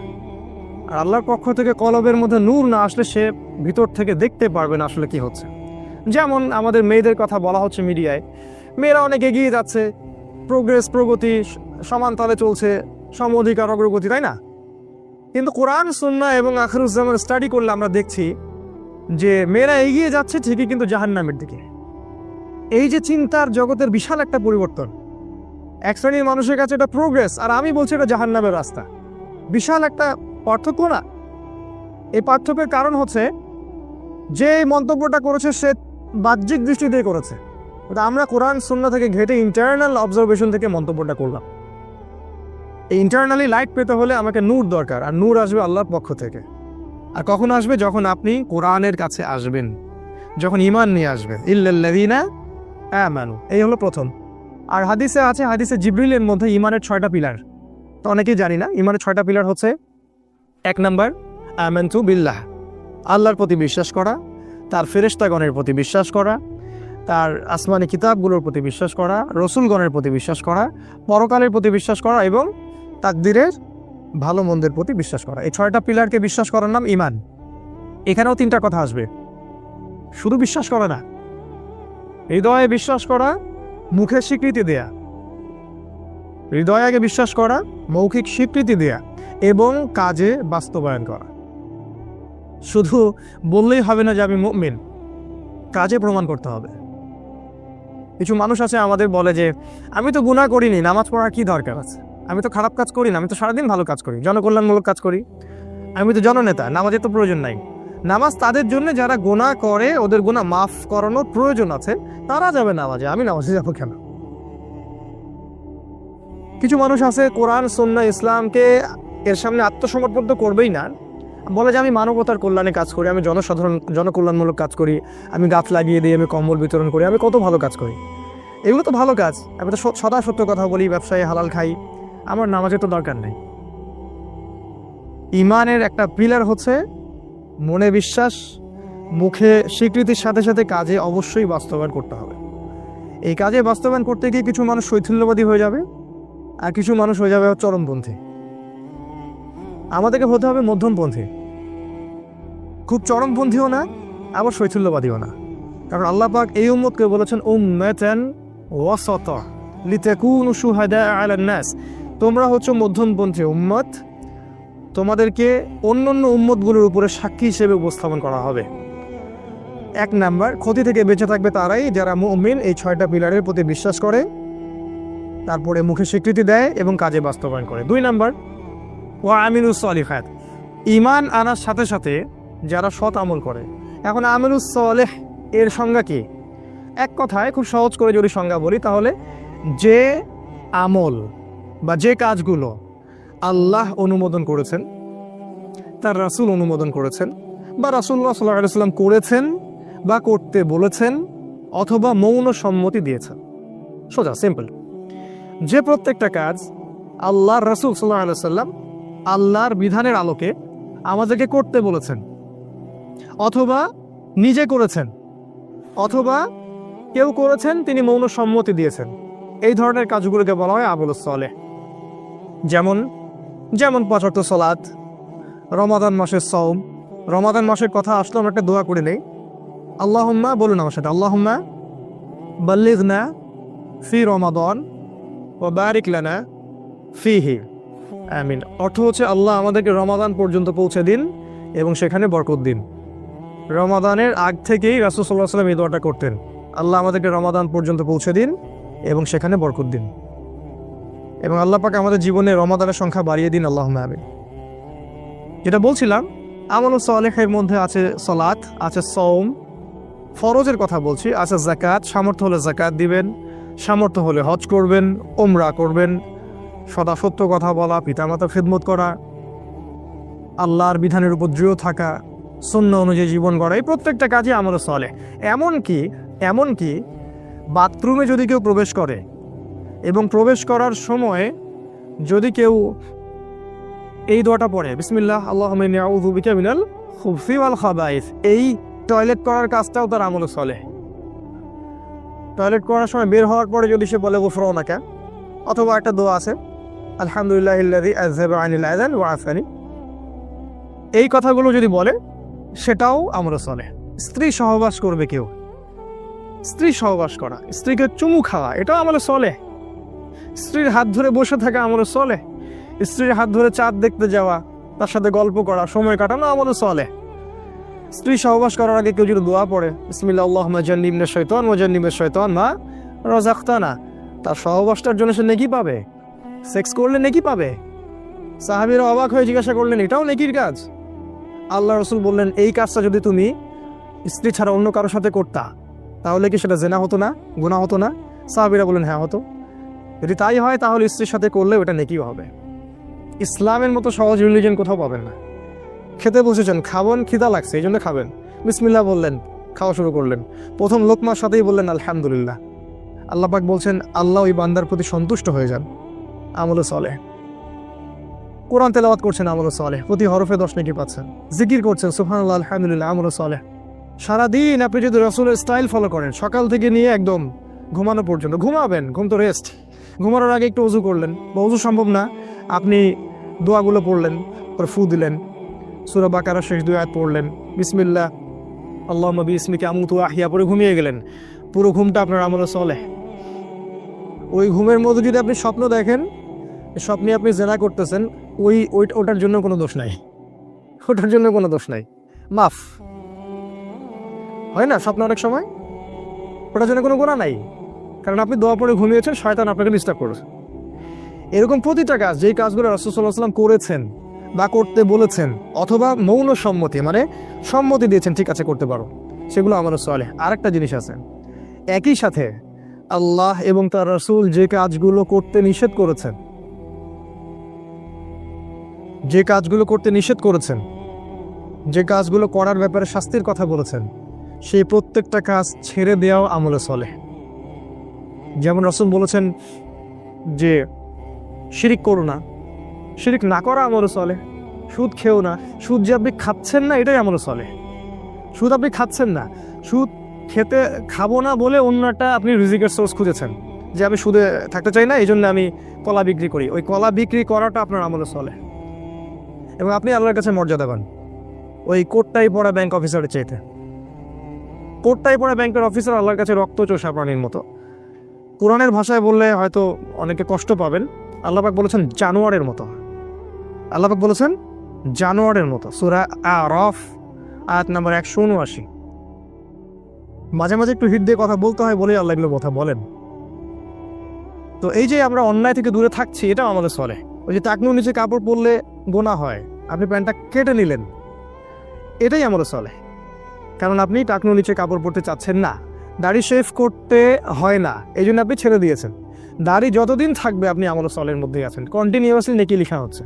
Speaker 1: আর আল্লাহর পক্ষ থেকে কলবের মধ্যে নূর না আসলে সে ভিতর থেকে দেখতে পারবে না আসলে কি হচ্ছে। যেমন আমাদের মেয়েদের কথা বলা হচ্ছে মিডিয়ায়, মেয়েরা অনেক এগিয়ে যাচ্ছে, প্রোগ্রেস, প্রগতি, সমান তালে চলছে, সম অধিকার, অগ্রগতি, তাই না? কিন্তু কোরআন, সুন্নাহ এবং আখিরুজ জামান স্টাডি করলে আমরা দেখছি যে মেয়েরা এগিয়ে যাচ্ছে ঠিকই, কিন্তু জাহান্নামের দিকে। এই যে চিন্তার জগতের বিশাল একটা পরিবর্তন। এক শ্রেণীর মানুষের কাছে এটা প্রোগ্রেস, আর আমি বলছি এটা জাহান্নামের রাস্তা। বিশাল একটা পার্থক্য না? এই পার্থক্যের কারণ হচ্ছে যে মন্তব্যটা করেছে সে বাহ্যিক দৃষ্টি দিয়ে করেছে, আমরা কোরআন সুন্নাহ থেকে ঘেটে ইন্টারনাল অবজারভেশন থেকে মন্তব্যটা করলাম। এই ইন্টারনালি লাইট পেতে হলে আমাকে নূর দরকার, আর নূর আসবে আল্লাহর পক্ষ থেকে। আর কখন আসবে? যখন আপনি কোরআনের কাছে আসবেন, যখন ঈমান নিয়ে আসবেন। ইল্লাল্লাযীনা আমানু, এই হলো প্রথম। আর হাদিসে আছে, হাদিসে জিবরিলের মধ্যে ইমানের 6টা পিলার। তো অনেকেই জানি না ইমানের 6টা পিলার হচ্ছে, 1 নাম্বার আমানতু বিল্লাহ, আল্লাহর প্রতি বিশ্বাস করা, তার ফেরেশতাগণের প্রতি বিশ্বাস করা, তার আসমানি কিতাবগুলোর প্রতি বিশ্বাস করা, রসুলগণের প্রতি বিশ্বাস করা, পরকালের প্রতি বিশ্বাস করা এবং তাকদিরের ভালো মন্দের প্রতি বিশ্বাস করা। এই 6টা পিলারকে বিশ্বাস করার নাম ইমান। এখানেও 3টা কথা আসবে, শুধু বিশ্বাস করা না, হৃদয়ে বিশ্বাস করা, মুখে স্বীকৃতি দেয়া। হৃদয়ে আগে বিশ্বাস করা, মৌখিক স্বীকৃতি দেয়া এবং কাজে বাস্তবায়ন করা। শুধু বললেই হবে না যে আমি মুমিন, কাজে প্রমাণ করতে হবে। কিছু মানুষ আছে আমাদের বলে যে আমি তো গুনাহ করিনি, নামাজ পড়ার কি দরকার আছে, আমি তো খারাপ কাজ করি না, আমি তো সারাদিন ভালো কাজ করি, জনকল্যাণমূলক কাজ করি, আমি তো জননেতা, নামাজের তো প্রয়োজন নাই। নামাজ তাদের জন্য যারা গুনাহ করে, ওদের গুনাহ মাফ করানোর প্রয়োজন আছে, তারা যাবে নামাজে, আমি নামাজে যাবো কেন? কিছু মানুষ আছে কোরআন সুন্নাহ ইসলামকে এর সামনে আত্মসমর্পণ তো করবেই না, বলে যে আমি মানবতার কল্যাণে কাজ করি, আমি জনকল্যাণমূলক কাজ করি, আমি গাছ লাগিয়ে দিই, আমি কম্বল বিতরণ করি, আমি কত ভালো কাজ করি। এগুলো তো ভালো কাজ, আমি তো সদা সত্য কথা বলি, ব্যবসায় হালাল খাই, আমার নামাজের তো দরকার নেই। ইমানের একটা পিলার হচ্ছে মনে বিশ্বাস, মুখে স্বীকৃতির সাথে সাথে কাজে অবশ্যই বাস্তবায়ন করতে হবে। এই কাজে বাস্তবায়ন করতে গিয়ে কিছু মানুষ শৈথিল্যবাদী হয়ে যাবে আর কিছু মানুষ হয়ে যাবে চরমপন্থী। আমাদেরকে হতে হবে মধ্যমপন্থী, খুব চরমপন্থীও না আবার শৈথিল্যবাদীও না। কারণ আল্লাহ পাক এই উম্মতকে বলেছেন উম্মাতান ওয়াসাতা লিতাকুনু শুহাদা আলান নাস, তোমরা হচ্ছে মধ্যমপন্থী উম্মত, তোমাদেরকে অন্যান্য উম্মতগুলোর উপরে সাক্ষী হিসেবে উপস্থাপন করা হবে। 1 নাম্বার, ক্ষতি থেকে বেঁচে থাকবে তারাই যারা মুমিন, এই 6টা পিলারের প্রতি বিশ্বাস করে, তারপরে মুখে স্বীকৃতি দেয় এবং কাজে বাস্তবায়ন করে। 2 নাম্বার, ওয়া আমিলুস সলিহাত, ঈমান আনার সাথে সাথে যারা সৎ আমল করে। এখন আমিলুস সলেহ এর সংজ্ঞা কি? এক কথায় খুব সহজ করে যদি সংজ্ঞা বলি তাহলে যে আমল বা যে কাজগুলো আল্লাহ অনুমোদন করেছেন, তার রাসূল অনুমোদন করেছেন, বা রাসূলুল্লাহ সাল্লাল্লাহু আলাইহি ওয়াসাল্লাম করেছেন বা করতে বলেছেন অথবা মৌন সম্মতি দিয়েছেন। সোজা সিম্পল, যে প্রত্যেকটা কাজ আল্লাহর রাসূল সাল্লাল্লাহু আলাইহি ওয়াসাল্লাম আল্লাহর বিধানের আলোকে আমাদেরকে করতে বলেছেন, অথবা নিজে করেছেন, অথবা কেউ করেছেন তিনি মৌন সম্মতি দিয়েছেন, এই ধরনের কাজগুলোকে বলা হয় আমলুস সালেহ। যেমন 5 ওয়াক্ত সালাত, রমাদান মাসের সওম। রমাদান মাসের কথা আসলে আমরা একটা দোয়া করে নেই, আল্লাহুম্মা, বলুন আমার সাথে, আল্লাহুম্মা বাল্লিগনা ফি রমাদান ওয়া বারিক লানা ফিহি, আমিন। অর্থ হচ্ছে আল্লাহ আমাদেরকে রমাদান পর্যন্ত পৌঁছে দিন এবং সেখানে বরকত দিন। রমাদানের আগ থেকেই রাসূল সাল্লাল্লাহু আলাইহি ওয়াসাল্লাম এই দোয়াটা করতেন, আল্লাহ আমাদেরকে রমাদান পর্যন্ত পৌঁছে দিন এবং সেখানে বরকত দিন, এবং আল্লাহ পাক আমাদের জীবনে রমাদানের সংখ্যা বাড়িয়ে দিন, আল্লাহুম্মা আমিন। যেটা বলছিলাম, আমলুস সালেহের মধ্যে আছে সালাত, আছে সওম, ফরজের কথা বলছি, আছে যাকাত, সামর্থ্য হলে যাকাত দিবেন, সামর্থ্য হলে হজ করবেন, উমরা করবেন, সদা সত্য কথা বলা, পিতামাতার খিদমত করা, আল্লাহর বিধানের উপর দৃঢ় থাকা, সুন্নাহ অনুযায়ী জীবন গড়া, এই প্রত্যেকটা কাজই আমলুস সালেহ। এমনকি বাথরুমে যদি কেউ প্রবেশ করে এবং প্রবেশ করার সময় যদি কেউ এই দোয়াটা পড়ে, বিসমিল্লাহ আল্লাহুম্মা ইন্নী আউযু বিকা মিনাল খুবসি ওয়াল খাবাইস, এই টয়লেট করার কাজটাও তার আমলুস সালেহ। টয়লেট করার সময় বের হওয়ার পরে যদি সে বলে গুফরানাকা, অথবা একটা দোয়া আছে আলহামদুলিল্লাহিল্লাযী আযহাবা আনিল আযান ওয়া আফানি, এই কথাগুলো যদি বলে সেটাও আমলুস সালেহ। স্ত্রী সহবাস করবে কেউ, স্ত্রী সহবাস করা, স্ত্রীকে চুমু খাওয়া, এটাও আমলুস সালেহ। স্ত্রীর হাত ধরে বসে থাকা আমলুস সালেহ। স্ত্রীর হাত ধরে চাঁদ দেখতে যাওয়া, তার সাথে গল্প করা, সময় কাটানো আমলুস সালেহ। স্ত্রী সহবাস করার আগে কেউ যদি দোয়া পড়ে বিসমিল্লাহ আল্লাহুম্মা জান্নিবনা শাইতান ওয়া জান্নিবিশ শাইতান মা রাযাকতানা, তার সহবাসটার জন্য সে নেকি পাবে, সেক্স করলে নেকি পাবে। সাহাবীরা অবাক হয়ে জিজ্ঞাসা করলেন, এটাও নেকির কাজ? আল্লাহ রাসূল বললেন, এই কাজটা যদি তুমি স্ত্রী ছাড়া অন্য কারোর সাথে করতা তাহলে কি সেটা জেনা হতো না, গুনাহ হতো না? সাহাবীরা বললেন, হ্যাঁ হতো। যদি তাই হয় তাহলে স্ত্রীর সাথে করলে ওটা নেকিও হবে। ইসলামের মতো সহজ রিলিজিয়ন কোথাও পাবেন না। খেতে বসেছেন, খাবেন, খিদা লাগছে এই জন্য খাবেন, বিসমিল্লাহ বললেন, খাওয়া শুরু করলেন, প্রথম লোকমার সাথেই বললেন আলহামদুলিল্লাহ, আল্লাহ পাক বলছেন আল্লাহ ওই বান্দার প্রতি সন্তুষ্ট হয়ে যান, আমলে সালেহ। কোরআন তেলাওয়াত করছেন, আমলে সালেহ, প্রতি হরফে 10 নেকি পাচ্ছেন। জিকির করছেন, সুবহানাল্লাহ, আলহামদুলিল্লাহ, আমলে সালেহ। সারাদিন আপনি যদি রাসূলের স্টাইল ফলো করেন, সকাল থেকে নিয়ে একদম ঘুমানো পর্যন্ত, ঘুমাবেন, ঘুম তো রেস্ট, ঘুমানোর আগে একটু ওযু করলেন, বা ওযু সম্ভব না আপনি দোয়াগুলো পড়লেন, পরে ফু দিলেন, সূরা বাকারার শেষ 2 আয়াত পড়লেন, বিসমিল্লাহ আল্লাহুম্মা বিসমিকা আমুতু ওয়া আহইয়া, পরে ঘুমিয়ে গেলেন। পুরো ঘুমটা আপনার আমলে সালেহ। ওই ঘুমের মধ্যে যদি আপনি স্বপ্ন দেখেন, স্বপ্নে আপনি জেনা করতেছেন, ওটার জন্য কোনো দোষ নাই, ওটার জন্য কোনো দোষ নাই, মাফ হয় না স্বপ্ন অনেক সময়, ওটার জন্য কোনো গুনাহ নাই, কারণ আপনি দোয়া পড়ে ঘুমিয়েছেন, শয়তান আপনাকে ডিস্টার্ব করেছে। এরকম প্রতিটা কাজ, যেই কাজগুলো রাসূল সাল্লাল্লাহু আলাইহি ওয়াসাল্লাম করেছেন বা করতে বলেছেন, অথবা মৌন সম্মতি, মানে সম্মতি দিয়েছেন ঠিক আছে করতে পারো, সেগুলো আমলে সালেহ। আরেকটা জিনিস আছে, একই সাথে আল্লাহ এবং তার রাসূল যে কাজগুলো করতে নিষেধ করেছেন, যে কাজগুলো করতে নিষেধ করেছেন, যে কাজগুলো করার ব্যাপারে শাস্তির কথা বলেছেন, সেই প্রত্যেকটা কাজ ছেড়ে দেওয়াও আমলে সালেহ। যেমন রাসূল বলেছেন যে শিরিক করো না, শিরিক না করা আমলে সালেহ। সুদ খেও না, সুদ যে আপনি খাচ্ছেন না এটাই আমলে সালেহ। সুদ আপনি খাচ্ছেন না, সুদ খাবো না বলে অন্যটা আপনি রিজিকের সোর্স খুঁজেছেন, যে আমি সুদে থাকতে চাই না, এই জন্য আমি কলা বিক্রি করি, ওই কলা বিক্রি করাটা আপনার আমলে সালেহ। এবং আপনি আল্লাহর কাছে মর্যাদা পান ওই কোটটাই পড়া ব্যাংক অফিসারের চাইতে। কোটটাই পড়া ব্যাংকের অফিসার আল্লাহর কাছে রক্তচোষা প্রাণীর মতো। কোরআনের ভাষায় বললে হয়তো অনেকে কষ্ট পাবেন, আল্লাহ পাক বলেছেন জানোয়ারের মতো। আল্লাহ পাক বলেছেন জানোয়ারের মতো, সূরা আরাফ আয়াত নম্বর 179। মাঝে মাঝে একটু হিট দিয়ে কথা বলতে হয় বলেই আল্লাহ এগুলো কথা বলেন। তো এই যে আমরা অন্যায় থেকে দূরে থাকছি, এটাও আমাদের সালেহ। ওই যে টাকনুর নিচে কাপড় পরলে গোনা হয়, আপনি প্যান্টটা কেটে নিলেন, এটাই আমাদের সালেহ। কারণ আপনি টাকনুর নিচে কাপড় পরতে চাচ্ছেন না, দাড়ি শেভ করতে হয় না, এই জন্য আপনি ছেড়ে দিয়েছেন। দাড়ি যতদিন থাকবে আপনি আমলে সালেহের মধ্যেই আছেন, কন্টিনিউয়াসলি নেকি লেখা হচ্ছে।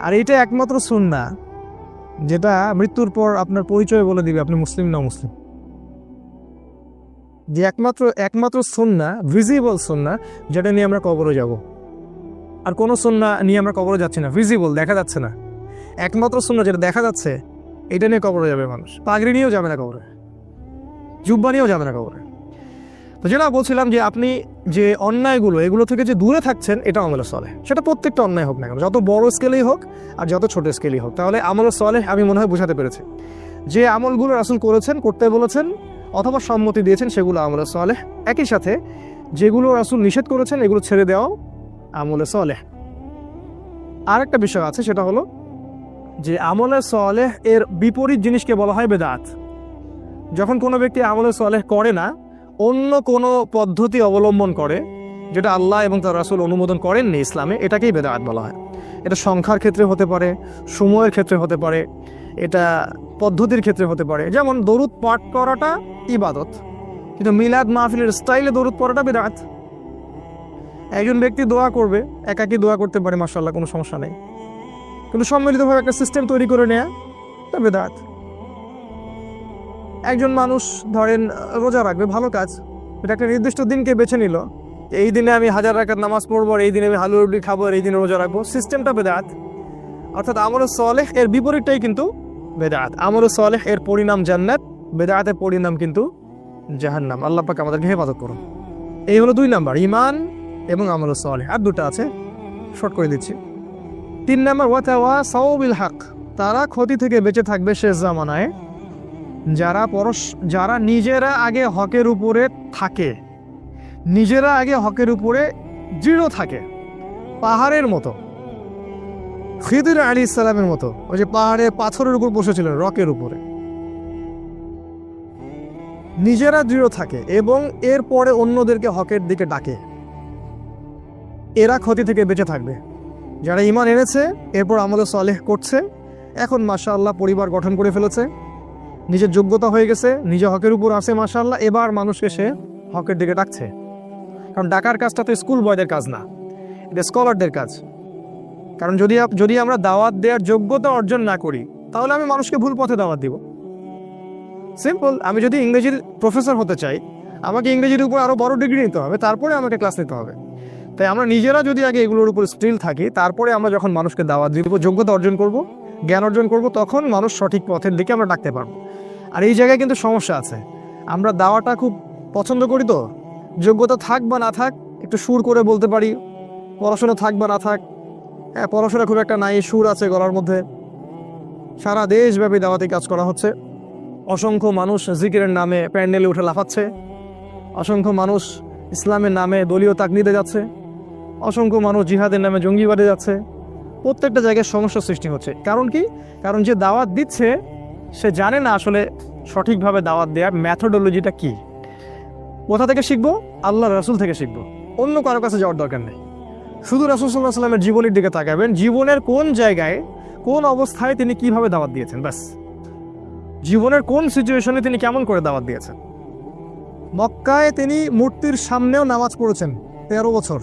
Speaker 1: আর এইটা একমাত্র সুন্নাহ যেটা মৃত্যুর পর আপনার পরিচয় বলে দিবে আপনি মুসলিম না মুসলিম। যে একমাত্র সুন্নাহ, ভিজিবল সুন্নাহ, যেটা নিয়ে আমরা কবরে যাব। আর কোনো সুন্নাহ নিয়ে আমরা কবরে যাচ্ছি না, ভিজিবল, দেখা যাচ্ছে না। একমাত্র সুন্নাহ যেটা দেখা যাচ্ছে, এটা নিয়ে কবরে যাবে মানুষ। পাগড়ি নিয়েও যাবে না কবরে, জুব্বা নিয়েও যাবে না কবরে। তো যেটা বলছিলাম যে আপনি যে অন্যায়গুলো, এগুলো থেকে যে দূরে থাকছেন, এটা আমলে সালেহ। সেটা প্রত্যেকটা অন্যায় হোক না কেন, যত বড় স্কেলেই হোক আর যত ছোট স্কেলেই হোক, তাহলে আমলে সালেহ আমি মনে হয় বোঝাতে পেরেছি। যে আমলগুলো রাসূল করেছেন, করতে বলেছেন অথবা সম্মতি দিয়েছেন, সেগুলো আমলে সালেহ। একই সাথে যেগুলো রাসূল নিষেধ করেছেন, এগুলো ছেড়ে দেওয়াও আমলে সালেহ। আর একটা বিষয় আছে, সেটা হলো যে আমলে সালেহ এর বিপরীত জিনিসকে বলা হয় বেদাত। যখন কোনো ব্যক্তি আমলে সালেহ করে না, অন্য কোনো পদ্ধতি অবলম্বন করে যেটা আল্লাহ এবং তার রাসূল অনুমোদন করেননি ইসলামে, এটাকেই বেদাত বলা হয়। এটা সংখ্যার ক্ষেত্রে হতে পারে, সময়ের ক্ষেত্রে হতে পারে, এটা পদ্ধতির ক্ষেত্রে হতে পারে। যেমন দরুদ পাঠ করাটা ইবাদত, কিন্তু মিলাদ মাহফিলের স্টাইলে দরুদ পড়াটা বেদাত। একজন ব্যক্তি দোয়া করবে, একাকী দোয়া করতে পারে, মাশাআল্লাহ, কোনো সমস্যা নেই, কিন্তু সম্মিলিতভাবে একটা সিস্টেম তৈরি করে নেয়া তা বেদাত। একজন মানুষ ধরেন রোজা রাখবে, ভালো কাজ, এটা একটা নির্দিষ্ট দিনকে বেছে নিল, এই দিনে আমি 1000 রাকাত নামাজ পড়বো, এই দিনে আমি হালুয়া রুটি খাবো, এই দিনে রোজা রাখবো, সিস্টেমটা বেদাত। অর্থাৎ আমলে সালেহ এর বিপরীতটাই কিন্তু বেদাত। আমলে সালেহ এর পরিণাম জান্নাত, বেদাতের পরিণাম কিন্তু জাহান্নাম। আল্লাহ পাক আমাদেরকে হেফাজত করুন। এই হলো 2 নাম্বার, ঈমান এবং আমলে সালেহ। আর 2টা আছে, শর্ট করে দিচ্ছি। 3 নাম্বার, ওয়াতাওয়াসাউ বিল হক। তারা ক্ষতি থেকে বেঁচে থাকবে শেষ জামানায় যারা নিজেরা আগে হকের উপরে থাকে, নিজেরা আগে হকের উপরে দৃঢ় থাকে, পাহাড়ের মতো, খিদির আলাইহিস সালামের মতো, ওই যে পাহাড়ে পাথরের উপর বসেছিলেন, রকের উপরে। নিজেরা দৃঢ় থাকে এবং এরপরে অন্যদেরকে হকের দিকে ডাকে, এরা ক্ষতি থেকে বেঁচে থাকবে। যারা ঈমান এনেছে, এরপর আমলে সালেহ করছে, এখন মাশাআল্লাহ পরিবার গঠন করে ফেলেছে, নিজের যোগ্যতা হয়ে গেছে, নিজে হকের উপর আছে মাশাআল্লাহ, এবার মানুষকে সে হকের দিকে ডাকছে। কারণ ডাকার কাজটা তো স্কুল বয়দের কাজ না, এটা স্কলারদের কাজ। কারণ যদি আমরা দাওয়াত দেওয়ার যোগ্যতা অর্জন না করি, তাহলে আমি মানুষকে ভুল পথে দাওয়াত দিব। সিম্পল। আমি যদি ইংরেজির প্রফেসর হতে চাই, আমাকে ইংরেজির উপর আরও বড় ডিগ্রি নিতে হবে, তারপরে আমাকে ক্লাস নিতে হবে। তাই আমরা নিজেরা যদি আগে এগুলোর উপর স্টিল থাকি, তারপরে আমরা যখন মানুষকে দাওয়াত দিব, যোগ্যতা অর্জন করব, জ্ঞান অর্জন করব, তখন মানুষ সঠিক পথের দিকে আমরা ডাকতে পারবো। আর এই জায়গায় কিন্তু সমস্যা আছে, আমরা দাওয়াটা খুব পছন্দ করি, তো যোগ্যতা থাক বা না থাক একটু সুর করে বলতে পারি, পড়াশোনা থাক বা না থাক, হ্যাঁ পড়াশোনা খুব একটা নাই, সুর আছে গলার মধ্যে। সারা দেশব্যাপী দাওয়াতি কাজ করা হচ্ছে, অসংখ্য মানুষ জিকিরের নামে প্যান্ডেলে উঠে লাফাচ্ছে, অসংখ্য মানুষ ইসলামের নামে দলীয় তাকলিদে যাচ্ছে, অসংখ্য মানুষ জিহাদের নামে জঙ্গিবাদে যাচ্ছে। প্রত্যেকটা জায়গায় সমস্যা সৃষ্টি হচ্ছে। কারণ কি? কারণ যে দাওয়াত দিচ্ছে সে জানে না আসলে সঠিকভাবে দাওয়াত দেওয়ার ম্যাথোডোলজিটা কি। কোথা থেকে শিখবো? আল্লাহ রাসূল থেকে শিখবো, অন্য কারো কাছে যাওয়ার দরকার নেই। শুধু রাসূল সাল্লাল্লাহু আলাইহি ওয়াসাল্লামের জীবনের দিকে তাকাবেন, জীবনের কোন জায়গায় কোন অবস্থায় তিনি কিভাবে দাওয়াত দিয়েছেন, ব্যাস। জীবনের কোন সিচুয়েশনে তিনি কেমন করে দাওয়াত দিয়েছেন। মক্কায় তিনি মূর্তির সামনেও নামাজ পড়েছেন 13 বছর,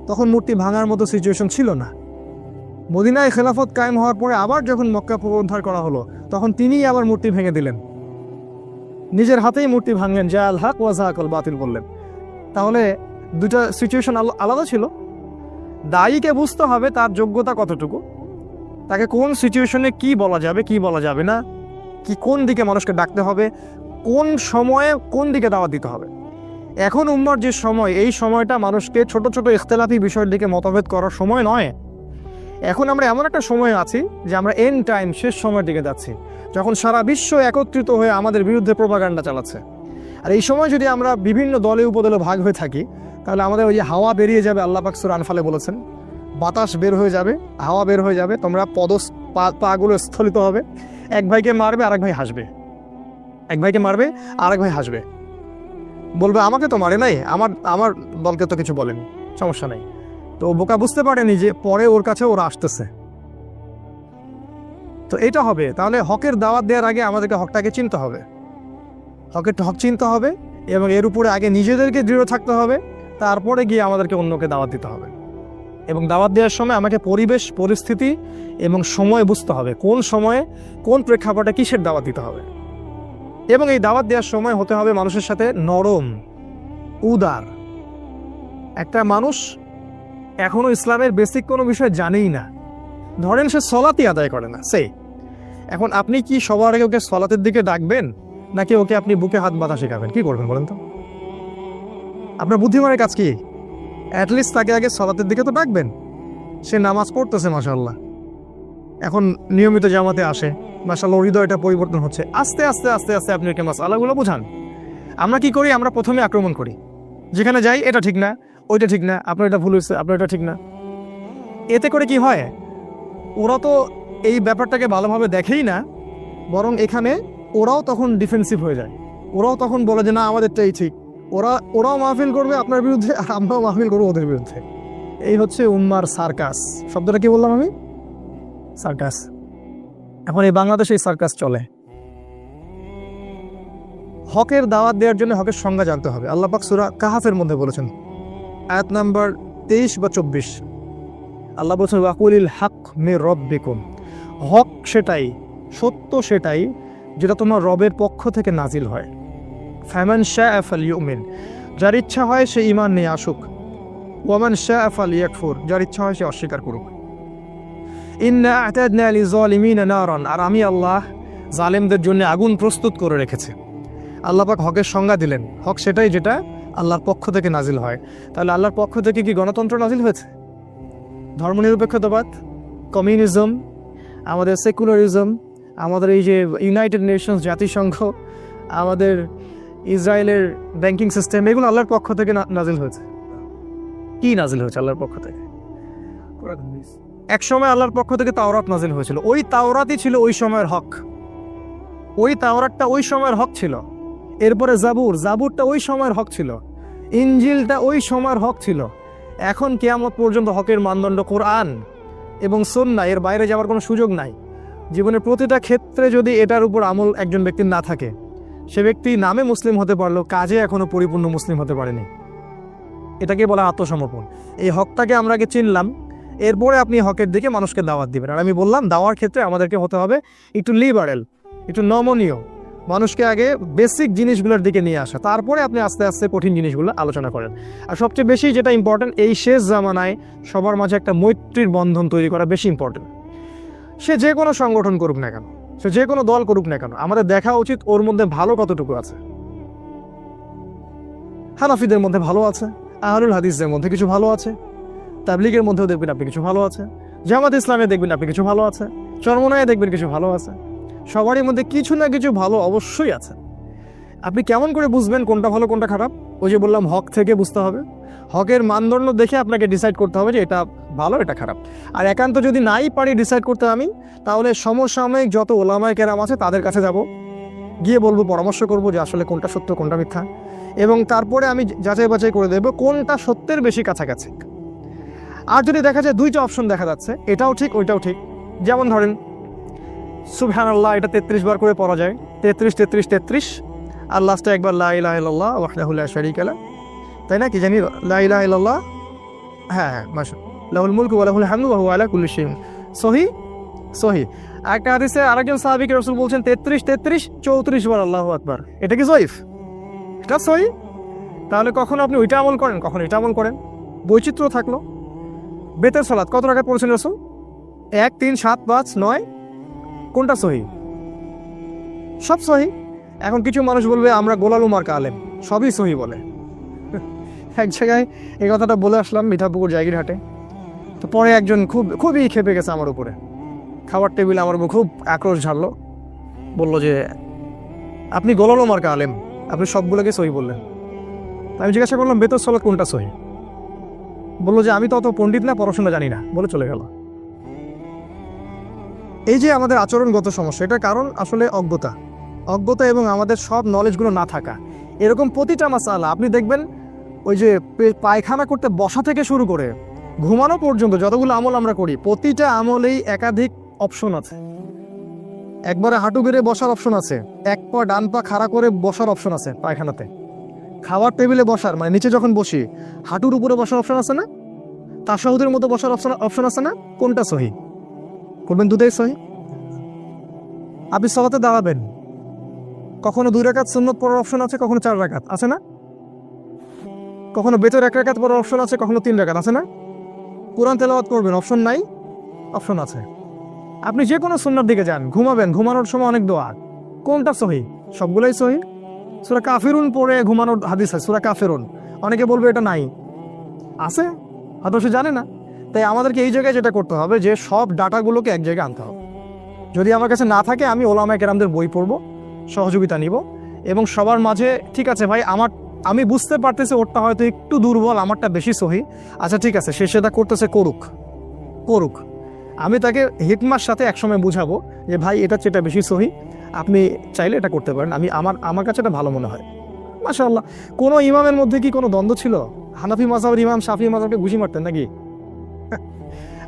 Speaker 1: তখন মূর্তি ভাঙার মতো সিচুয়েশন ছিল না। মদিনায় খেলাফত কায়েম হওয়ার পরে আবার যখন মক্কা পুনরুদ্ধার করা হলো, তখন তিনিই আবার মূর্তি ভেঙে দিলেন, নিজের হাতেই মূর্তি ভাঙলেন, যা আল হক ওয়া যাহাকাল বাতিল বললেন। তাহলে দুটা সিচুয়েশন আলাদা ছিল। দায়ীকে বুঝতে হবে তার যোগ্যতা কতটুকু, তাকে কোন সিচুয়েশনে কি বলা যাবে কি বলা যাবে না, কি কোন দিকে মানুষকে ডাকতে হবে, কোন সময়ে কোন দিকে দাওয়াত দিতে হবে। এখন উম্মার যে সময়, এই সময়টা মানুষকে ছোট ছোট ইখতিলাফি বিষয়ের দিকে মতভেদ করার সময় নয়। এখন আমরা এমন একটা সময় আছি যে আমরা এন্ড টাইম, শেষ সময়ের দিকে যাচ্ছি, যখন সারা বিশ্ব একত্রিত হয়ে আমাদের বিরুদ্ধে প্রোপাগান্ডা চালাচ্ছে। আর এই সময় যদি আমরা বিভিন্ন দলে উপদলে ভাগ হয়ে থাকি, তাহলে আমাদের ওই যে হাওয়া বেরিয়ে যাবে, আল্লাহ পাক সূরা আনফালে বলেছেন, বাতাস বের হয়ে যাবে, হাওয়া বের হয়ে যাবে, তোমরা পাগুলো স্থলিত হবে, এক ভাইকে মারবে আরেক ভাই হাসবে, এক ভাইকে মারবে আরেক ভাই হাসবে, বলবে আমাকে তো মারে নাই, আমার দলকে তো কিছু বলেনি, সমস্যা নাই। তো বোকা বুঝতে পারেনি যে পরে ওর কাছে ওরা আসতেছে। তো এটা হবে। তাহলে হকের দাওয়াত দেওয়ার আগে আমাদেরকে হকটাকে চিনতে হবে, হক চিনতে হবে, এবং এর উপরে আগে নিজেদেরকে দৃঢ় থাকতে হবে, তারপরে গিয়ে আমাদেরকে অন্যকে দাওয়াত দিতে হবে। এবং দাওয়াত দেওয়ার সময় আমাকে পরিবেশ পরিস্থিতি এবং সময় বুঝতে হবে, কোন সময়ে কোন প্রেক্ষাপটে কিসের দাওয়াত দিতে হবে। এবং এই দাওয়াত দেওয়ার সময় হতে হবে মানুষের সাথে নরম, উদার। একটা মানুষ এখনো ইসলামের বেসিক কোনো বিষয় জানেই না, ধরেন সে সলাতই আদায় করে না, এখন আপনি কি সবার আগে ওকে সলাতের দিকে ডাকবেন, নাকি ওকে আপনি বুকে হাত বাঁধা শেখাবেন? কি করবেন বলেন তো? আপনার বুদ্ধিমানের কাজ কি? অ্যাটলিস্ট তাকে আগে সলাতের দিকে তো ডাকবেন। সে নামাজ পড়তেছে মাশাআল্লাহ, এখন নিয়মিত জামাতে আসে, মাশাআল্লাহ হৃদয়টা পরিবর্তন হচ্ছে, আস্তে আস্তে আস্তে আস্তে আপনি ওকে মাসআলাগুলো বোঝান। আমরা কি করি? আমরা প্রথমে আক্রমণ করি, যেখানে যাই এটা ঠিক না, ওইটা ঠিক না, আপনার এটা ভুল হয়েছে, আপনার এটা ঠিক না। এতে করে কি হয়? ওরা তো এই ব্যাপারটাকে ভালোভাবে দেখেই না, বরং এখানে ওরাও তখন ডিফেন্সিভ হয়ে যায়, ওরাও তখন বলে যে না আমাদেরটাই ঠিক। ওরাও মাহফিল করবে আপনার বিরুদ্ধে, আর আমরাও মাহফিল করবো ওদের বিরুদ্ধে। এই হচ্ছে উম্মার সার্কাস। শব্দটা কি বললাম আমি? সার্কাস। এখন এই বাংলাদেশে এই সার্কাস চলে। হকের দাওয়াত দেওয়ার জন্য হকের সংজ্ঞা জানতে হবে। আল্লাহ পাক সূরা কাহাফের মধ্যে বলেছেন, আয়াত নাম্বার 23 বা 24, আল্লাহ বলছেন ওয়াকুলিল হক মির রব্বিকুম, হক সেটাই, সত্য সেটাই যেটা তোমার রবের পক্ষ থেকে নাজিল হয়। ফামান শাআ ফালইউমিন, যার ইচ্ছা হয় সে ঈমান নিয়ে আসুক, ওয়ামান শাআ ফালইয়াকফুর, যার ইচ্ছা হয় সে অস্বীকার করুক। ইন্না আ'তাদনা লিযালিমিনা নারান, আর আমি আল্লাহ জালেমদের জন্য আগুন প্রস্তুত করে রেখেছি। আল্লাহ পাক হকের সংজ্ঞা দিলেন, হক সেটাই যেটা আল্লাহর পক্ষ থেকে নাজিল হয়। তাহলে আল্লাহর পক্ষ থেকে কি গণতন্ত্র নাজিল হয়েছে? ধর্মনিরপেক্ষতাবাদ, কমিউনিজম, আমাদের সেকুলারিজম, আমাদের এই যে ইউনাইটেড নেশনস জাতিসংঘ, আমাদের ইসরায়েলের ব্যাংকিং সিস্টেম, এগুলো আল্লাহর পক্ষ থেকে নাজিল হয়েছে। কি নাজিল হয়েছে আল্লাহর পক্ষ থেকে? এক সময় আল্লাহর পক্ষ থেকে তাওরাত নাজিল হয়েছিল, ওই তাওরাতই ছিল ওই সময়ের হক, ওই তাওরাতটা ওই সময়ের হক ছিল। এরপরে জাবুরটা ওই সময়ের হক ছিল, ইনজিলটা ওই সময়ের হক ছিল। এখন কিয়ামত পর্যন্ত হকের মানদণ্ড কোরআন এবং সুন্নাহ, এর বাইরে যাওয়ার কোনো সুযোগ নাই। জীবনের প্রতিটা ক্ষেত্রে যদি এটার উপর আমল একজন ব্যক্তির না থাকে, সে ব্যক্তি নামে মুসলিম হতে পারলো, কাজে এখনো পরিপূর্ণ মুসলিম হতে পারেনি। এটাকে বলা আত্মসমর্পণ। এই হকটাকে আমরা আগে চিনলাম, এরপরে আপনি হকের দিকে মানুষকে দাওয়াত দিবেন। আর আমি বললাম দাওয়ার ক্ষেত্রে আমাদেরকে হতে হবে একটু লিবারেল, একটু নমনীয়, মানুষকে আগে বেসিক জিনিসগুলোর দিকে নিয়ে আসা, তারপরে আপনি আস্তে আস্তে কঠিন জিনিসগুলো আলোচনা করেন। আর সবচেয়ে বেশি যেটা ইম্পর্টেন্ট, এই শেষ জামানায় সবার মাঝে একটা মৈত্রীর বন্ধন তৈরি করা বেশি ইম্পর্টেন্ট। সে যে কোনো সংগঠন করুক না কেন, সে যে কোনো দল করুক না কেন, আমাদের দেখা উচিত ওর মধ্যে ভালো কতটুকু আছে। হানাফিদের মধ্যে ভালো আছে, আহলুল হাদিসদের মধ্যে কিছু ভালো আছে, তাবলিগের মধ্যেও দেখবেন আপনি কিছু ভালো আছে, জামাত ইসলামে দেখবেন আপনি কিছু ভালো আছে, চরমনায় দেখবেন কিছু ভালো আছে। সবারই মধ্যে কিছু না কিছু ভালো অবশ্যই আছে। আপনি কেমন করে বুঝবেন কোনটা ভালো কোনটা খারাপ? ওই যে বললাম, হক থেকে বুঝতে হবে। হকের মানদণ্ড দেখে আপনাকে ডিসাইড করতে হবে যে এটা ভালো এটা খারাপ। আর একান্ত যদি নাই পারি ডিসাইড করতে আমি, তাহলে সমসাময়িক যত ওলামায়ে কেরাম আছে তাদের কাছে যাব, গিয়ে বলবো, পরামর্শ করব যে আসলে কোনটা সত্য কোনটা মিথ্যা, এবং তারপরে আমি যাচাই বাছাই করে দেবো কোনটা সত্যের বেশি কাছাকাছি। আর যদি দেখা যায় দুইটা অপশন দেখা যাচ্ছে, এটাও ঠিক ওইটাও ঠিক, যেমন ধরেন সুবহানাল্লাহ এটা 33 বার করে পড়া যায়, 33 33 33, আর লাস্টে একবার লা ইলাহা ইল্লাল্লাহ ওয়াহদাহু লা শারীকা লাহ, তাই না? কি জানি লা ইলাহা ইল্লাল্লাহ, হ্যাঁ মাশাআল্লাহ, লাহুল মুলকু ওয়া লাহুল হামদু ওয়া হুয়া আলা কুল্লি শাইইন সহি সহি। একটা হাদিসে আরেকজন সাহাবীকে রাসূল বলছেন 33 33 34 বার আল্লাহু আকবার। এটা কি সহিহ? এটা সহি। তাহলে কখন আপনি ওইটা আমল করেন, কখন এটা আমল করেন, বৈচিত্র্য থাকলো। বেতের সালাত কত রাকাত পড়েছেন রাসূল? 1 3 7 5 9, কোনটা সহি? সব সহি। এখন কিছু মানুষ বলবে আমরা গোলালু মার্কা আলেম, সবই সহি বলে। এক জায়গায় এই কথাটা বলে আসলাম মিঠাপুকুর জায়গিরহাটে, তো পরে একজন খুবই খেপে গেছে আমার উপরে, খাবার টেবিলে আমার উপর খুব আক্রোশ ঝাড়লো, বলল যে আপনি গোলালু মার্কা আলেম, আপনি সবগুলোকে সহি বললেন। আমি জিজ্ঞাসা করলাম বেতর সালাত কোনটা সহি? বললো যে আমি তো অত পণ্ডিত না, পড়াশোনা জানি না, বলে চলে গেল। এই যে আমাদের আচরণগত সমস্যা, এটার কারণ আসলে অজ্ঞতা এবং আমাদের সব নলেজগুলো না থাকা। এরকম প্রতিটা মাসালা আপনি দেখবেন, ওই যে পায়খানা করতে বসা থেকে শুরু করে ঘুমানো পর্যন্ত যতগুলো আমল আমরা করি, প্রতিটা আমলেই একাধিক অপশন আছে। একবারে হাঁটু বেড়ে বসার অপশন আছে, এক পা ডান পা খাড়া করে বসার অপশন আছে পায়খানাতে, খাওয়ার টেবিলে বসার মানে নিচে যখন বসি হাঁটুর উপরে বসার অপশন আছে না, তাশাহুদের মতো বসার অপশন আছে না, কোনটা সহি? করবেন দুটোই সহি। আপনি সালাতে দাঁড়াবেন, কখনো 2 রাকাত সুন্নত পড়ার অপশন আছে, কখনো 4 রাকাত আছে না, কখনো বেতর 1 রাকাত পড়ার অপশন আছে, কখনো 3 রাকাত আছে না। কোরআন তেলাওয়াত করবেন, অপশন নাই, অপশন আছে। আপনি যে কোনো সুন্নার দিকে যান, ঘুমাবেন, ঘুমানোর সময় অনেক দোয়া, কোনটা সহি? সবগুলোই সহি। সূরা কাফিরুন পড়ে ঘুমানোর হাদিস আছে, সূরা কাফিরুন, অনেকে বলবে এটা নাই, আছে, হয়তো সে জানে না। তাই আমাদেরকে এই জায়গায় যেটা করতে হবে যে সব ডাটাগুলোকে এক জায়গায় আনতে হবে। যদি আমার কাছে না থাকে, আমি ওলামায়ে কেরামদের বই পড়বো, সহযোগিতা নিব, এবং সবার মাঝে ঠিক আছে ভাই আমি বুঝতে পারতেছি ওরটা হয়তো একটু দুর্বল, আমারটা বেশি সহি, আচ্ছা ঠিক আছে, সে সেটা করতেছে, করুক। আমি তাকে হিকমার সাথে একসময় বুঝাবো যে ভাই এটা যেটা বেশি সহি, আপনি চাইলে এটা করতে পারেন, আমার কাছে এটা ভালো মনে হয়। মাশাআল্লাহ, কোনো ইমামের মধ্যে কি কোনো দ্বন্দ্ব ছিল? হানাফি মাযহাবের ইমাম শাফি মাযহাবকে ঘুষি মারতেন নাকি?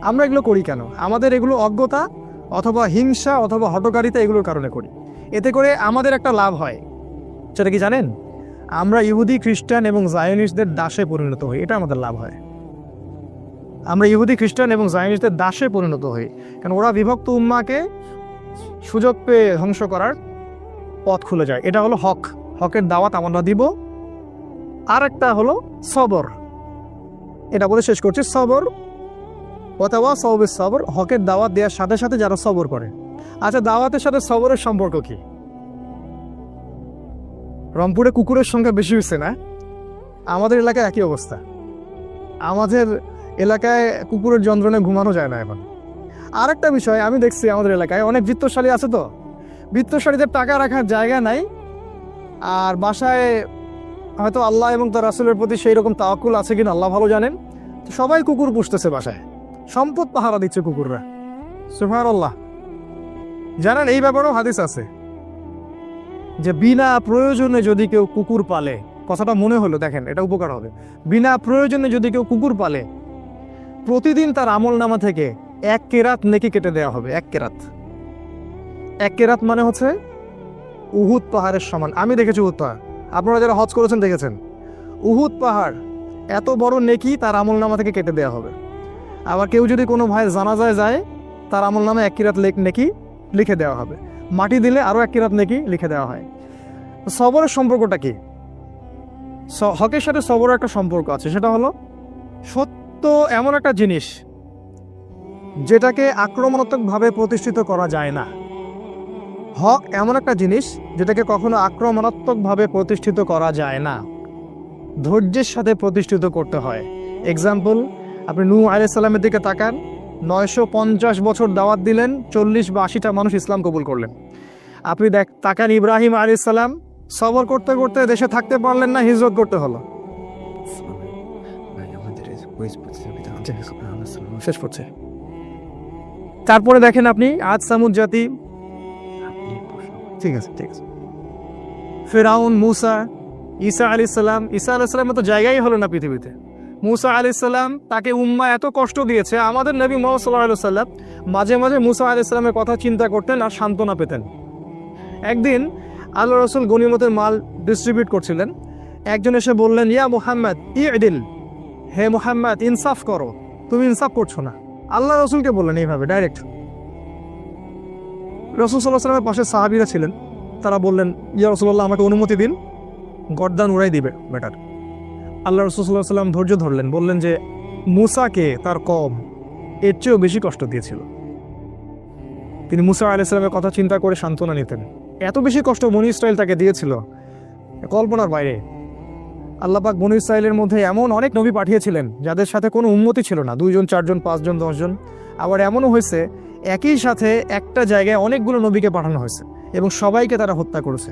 Speaker 1: আমরা এগুলো করি কেন? আমাদের এগুলো অজ্ঞতা অথবা হিংসা অথবা হঠকারিতা, এগুলোর কারণে করি। এতে করে আমাদের একটা লাভ হয়, সেটা কি জানেন? আমরা ইহুদি খ্রিস্টান এবং জায়নিস্টদের দাসে পরিণত হই, এটা আমাদের লাভ হয়। আমরা ইহুদি খ্রিস্টান এবং জায়নিস্টদের দাসে পরিণত হই, কারণ ওরা বিভক্ত উম্মাকে সুযোগ পেয়ে ধ্বংস করার পথ খুলে যায়। এটা হলো হকের দাওয়াত আমরা দিব। আর একটা হলো সবর, এটা বলে শেষ করছি। সবর অথবা সওবিস সবর, হকের দাওয়াত দেওয়ার সাথে সাথে যারা সবর করে। আচ্ছা, দাওয়াতের সাথে সবরের সম্পর্ক কি? রংপুরে কুকুরের সংখ্যা বেশি হয়েছে না? আমাদের এলাকায় একই অবস্থা। আমাদের এলাকায় কুকুরের যন্ত্রণে ঘুমানো যায় না এখন। আর একটা বিষয় আমি দেখছি, আমাদের এলাকায় অনেক বৃত্তশালী আছে, তো বৃত্তশালীদের টাকা রাখার জায়গা নাই, আর বাসায় হয়তো আল্লাহ এবং তার রাসূলের প্রতি সেই রকম তাওয়াক্কুল আছে কিনা আল্লাহ ভালো জানেন, তো সবাই কুকুর পুষতেছে বাসায়, সম্পদ পাহারা দিচ্ছে কুকুররা। সুবহানাল্লাহ। জানেন এই ব্যাপারেও হাদিস আছে যে বিনা প্রয়োজনে যদি কেউ কুকুর পালে, কথাটা মনে হলো, দেখেন এটা উপকার হবে। বিনা প্রয়োজনে যদি কেউ কুকুর পালে, প্রতিদিন তার আমল নামা থেকে 1 কেরাত নেকি কেটে দেওয়া হবে। 1 কেরাত মানে হচ্ছে উহুদ পাহাড়ের সমান। আমি দেখেছি উহুদ পাহাড়, আপনারা যারা হজ করেছেন দেখেছেন, উহুদ পাহাড় এত বড় নেকি তার আমল নামা থেকে কেটে দেওয়া হবে। আবার কেউ যদি কোনো ভাই জানাজায় যায়, তার আমল নামে 1 কেরাত নেকি লিখে দেওয়া হবে। মাটি দিলে আরও 1 কিরাত নেকি লিখে দেওয়া হয়। সবরের সম্পর্কটা কি? হকের সাথে সবরের একটা সম্পর্ক আছে, সেটা হলো সত্য এমন একটা জিনিস যেটাকে আক্রমণাত্মকভাবে প্রতিষ্ঠিত করা যায় না। হক এমন একটা জিনিস যেটাকে কখনো আক্রমণাত্মকভাবে প্রতিষ্ঠিত করা যায় না, ধৈর্যের সাথে প্রতিষ্ঠিত করতে হয়। এক্সাম্পল, আপনি নূহ আলাইহিস সালামের দিকে তাকান, 950 বছর দাওয়াত দিলেন, 40 বা 80টা মানুষ ইসলাম কবুল করলেন। আপনি তাকান ইব্রাহিম আলাইহিস সালাম, সবর করতে করতে দেশে থাকতে পারলেন না, হিজরত করতে হলো। শেষ করছে। তারপরে দেখেন আপনি আদ সামুদ জাতি, ঠিক আছে, ফেরাউন, মুসা, ঈসা আলাইহিস সালাম। ঈসা আলাইহিস সালামের তো জায়গাই হলো না পৃথিবীতে। মুসা আলাইহিস সালাম, তাকে উম্মাহ এত কষ্ট দিয়েছে, আমাদের নবী মুহাম্মদ সাল্লাল্লাহু আলাইহি ওয়াসাল্লাম মাঝে মাঝে মুসা আলাইহিস সালামের কথা চিন্তা করতেন আর সান্ত্বনা পেতেন। একদিন আল্লাহ রাসূল গনিমতের মাল ডিস্ট্রিবিউট করছিলেন, একজন এসে বললেন, ইয়া মুহাম্মদ ইদিল, হে মুহাম্মদ ইনসাফ করো, তুমি ইনসাফ করছো না। আল্লাহ রাসূলকে বললেন এইভাবে ডাইরেক্ট। রাসূল সাল্লাল্লাহু আলাইহি ওয়াসাল্লামের পাশে সাহাবীরা ছিলেন, তারা বললেন, ইয়া রাসূলুল্লাহ আমাকে অনুমতি দিন, গর্দান উড়াই দিবে বেটার। আল্লাহ রাসূল সাল্লাল্লাহু আলাইহি ওয়াসাল্লাম ধৈর্য ধরলেন, বললেন যে মুসাকে তার কওম এর চেয়েও বেশি কষ্ট দিয়েছিল। তিনি মুসা আলাইহিস সালামের কথা চিন্তা করে সান্ত্বনা নিতেন। এত বেশি কষ্ট বনী ইসরাইল তাকে দিয়েছিল, কল্পনার বাইরে। আল্লাহ পাক বনী ইসরাইলের মধ্যে এমন অনেক নবী পাঠিয়েছিলেন যাদের সাথে কোনো উম্মতি ছিল না, 2 জন 4 জন 5 জন 10 জন। আবার এমনও হয়েছে একই সাথে একটা জায়গায় অনেকগুলো নবীকে পাঠানো হয়েছে এবং সবাইকে তারা হত্যা করেছে।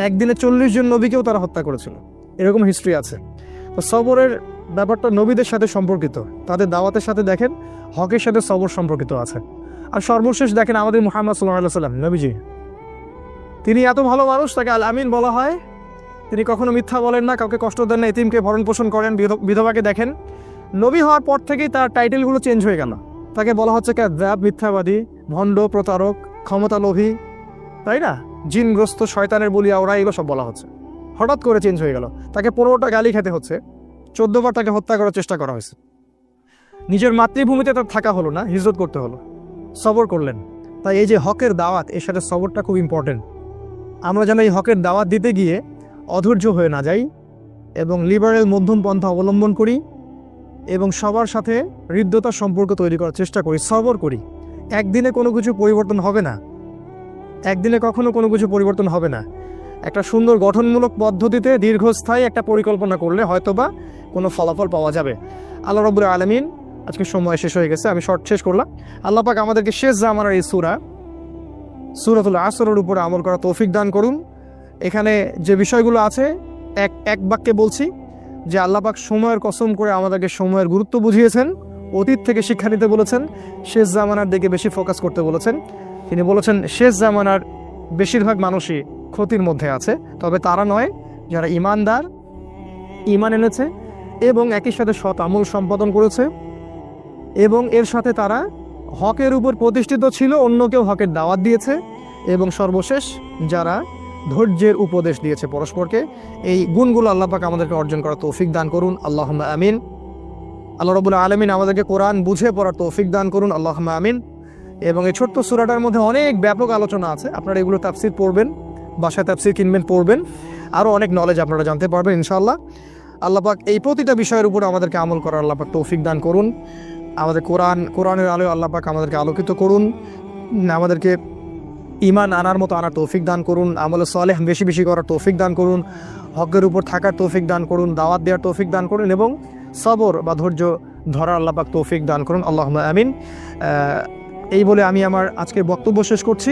Speaker 1: একদিনে 40 জন নবীকেও তারা হত্যা করেছিল, এরকম হিস্ট্রি আছে। তো সবরের ব্যাপারটা নবীদের সাথে সম্পর্কিত, তাদের দাওয়াতের সাথে দেখেন হকের সাথে সবর সম্পর্কিত আছে। আর সর্বশেষ দেখেন আমাদের মুহাম্মদ সাল্লাল্লাহু আলাইহি ওয়াসাল্লাম নবীজি, তিনি এত ভালো মানুষ, তাকে আল আমিন বলা হয়। তিনি কখনো মিথ্যা বলেন না, কাউকে কষ্ট দেন না, এতিমকে ভরণ পোষণ করেন, বিধবাকে দেখেন। নবী হওয়ার পর থেকেই তার টাইটেলগুলো চেঞ্জ হয়ে গেল, তাকে বলা হচ্ছে কাযযাব, মিথ্যাবাদী, ভণ্ড, প্রতারক, ক্ষমতা লোভী, তাই না, জিনগ্রস্ত, শয়তানের বলি আওরা, এগুলো সব বলা হচ্ছে। হঠাৎ করে চেঞ্জ হয়ে গেল, তাকে 15টা গালি খেতে হচ্ছে, 14 বার তাকে হত্যা করার চেষ্টা করা হয়েছে। নিজের মাতৃভূমিতে তার থাকা হলো না, হিজরত করতে হলো, সবর করলেন। তাই এই যে হকের দাওয়াত, এর সাথে সবরটা খুব ইম্পর্টেন্ট। আমরা যেন এই হকের দাওয়াত দিতে গিয়ে অধৈর্য হয়ে না যাই এবং লিবারেল মধ্যম পন্থা অবলম্বন করি এবং সবার সাথে হৃদ্যতার সম্পর্ক তৈরি করার চেষ্টা করি, সবর করি। একদিনে কোনো কিছু পরিবর্তন হবে না, একদিনে কখনো কোনো কিছু পরিবর্তন হবে না। একটা সুন্দর গঠনমূলক পদ্ধতিতে দীর্ঘস্থায়ী একটা পরিকল্পনা করলে হয়তোবা কোনো ফলাফল পাওয়া যাবে। আল্লাহ রাব্বুল আলামিন, আজকে সময় শেষ হয়ে গেছে, আমি শর্ট শেষ করলাম। আল্লাহ পাক আমাদেরকে শেষ জামানার এই সূরাতুল আসরের উপরে আমল করা তৌফিক দান করুন। এখানে যে বিষয়গুলো আছে এক বাক্যে বলছি যে আল্লাহ পাক সময়ের কসম করে আমাদেরকে সময়ের গুরুত্ব বুঝিয়েছেন, অতীত থেকে শিক্ষা নিতে বলেছেন, শেষ জামানার দিকে বেশি ফোকাস করতে বলেছেন। তিনি বলেছেন শেষ জামানার বেশিরভাগ মানুষই ক্ষতির মধ্যে আছে, তবে তারা নয় যারা ইমানদার, ইমান এনেছে এবং একই সাথে সৎ আমল সম্পাদন করেছে এবং এর সাথে তারা হকের উপর প্রতিষ্ঠিত ছিল, অন্যকেও হকের দাওয়াত দিয়েছে এবং সর্বশেষ যারা ধৈর্যের উপদেশ দিয়েছে পরস্পরকে। এই গুণগুলো আল্লাহ পাক আমাদেরকে অর্জন করার তৌফিক দান করুন, আল্লাহুম্মা আমিন। আল্লাহ রাব্বুল আলামিন আমাদেরকে কোরআন বুঝে পড়ার তৌফিক দান করুন, আল্লাহুম্মা আমিন। এবং এই ছোট্ট সূরাটার মধ্যে অনেক ব্যাপক আলোচনা আছে, আপনারা এগুলো তাফসীর পড়বেন, বাসায় তাফসীর কিনবেন, পড়বেন, আরও অনেক নলেজ আপনারা জানতে পারবেন ইনশাআল্লাহ। আল্লাহ পাক এই প্রতিটা বিষয়ের উপর আমাদেরকে আমল করার আল্লাহ পাক তৌফিক দান করুন। আমাদের কোরআনের আলোয় আল্লাহ পাক আমাদেরকে আলোকিত করুন, আমাদেরকে ঈমান আনার মতো আনার তৌফিক দান করুন, আমলে সালেহ বেশি বেশি করার তৌফিক দান করুন, হকের উপর থাকার তৌফিক দান করুন, দাওয়াত দেওয়ার তৌফিক দান করুন এবং সবর বা ধৈর্য ধরার আল্লাহ পাক তৌফিক দান করুন, আল্লাহুম্মা আমিন। এই বলে আমি আমার আজকের বক্তব্য শেষ করছি।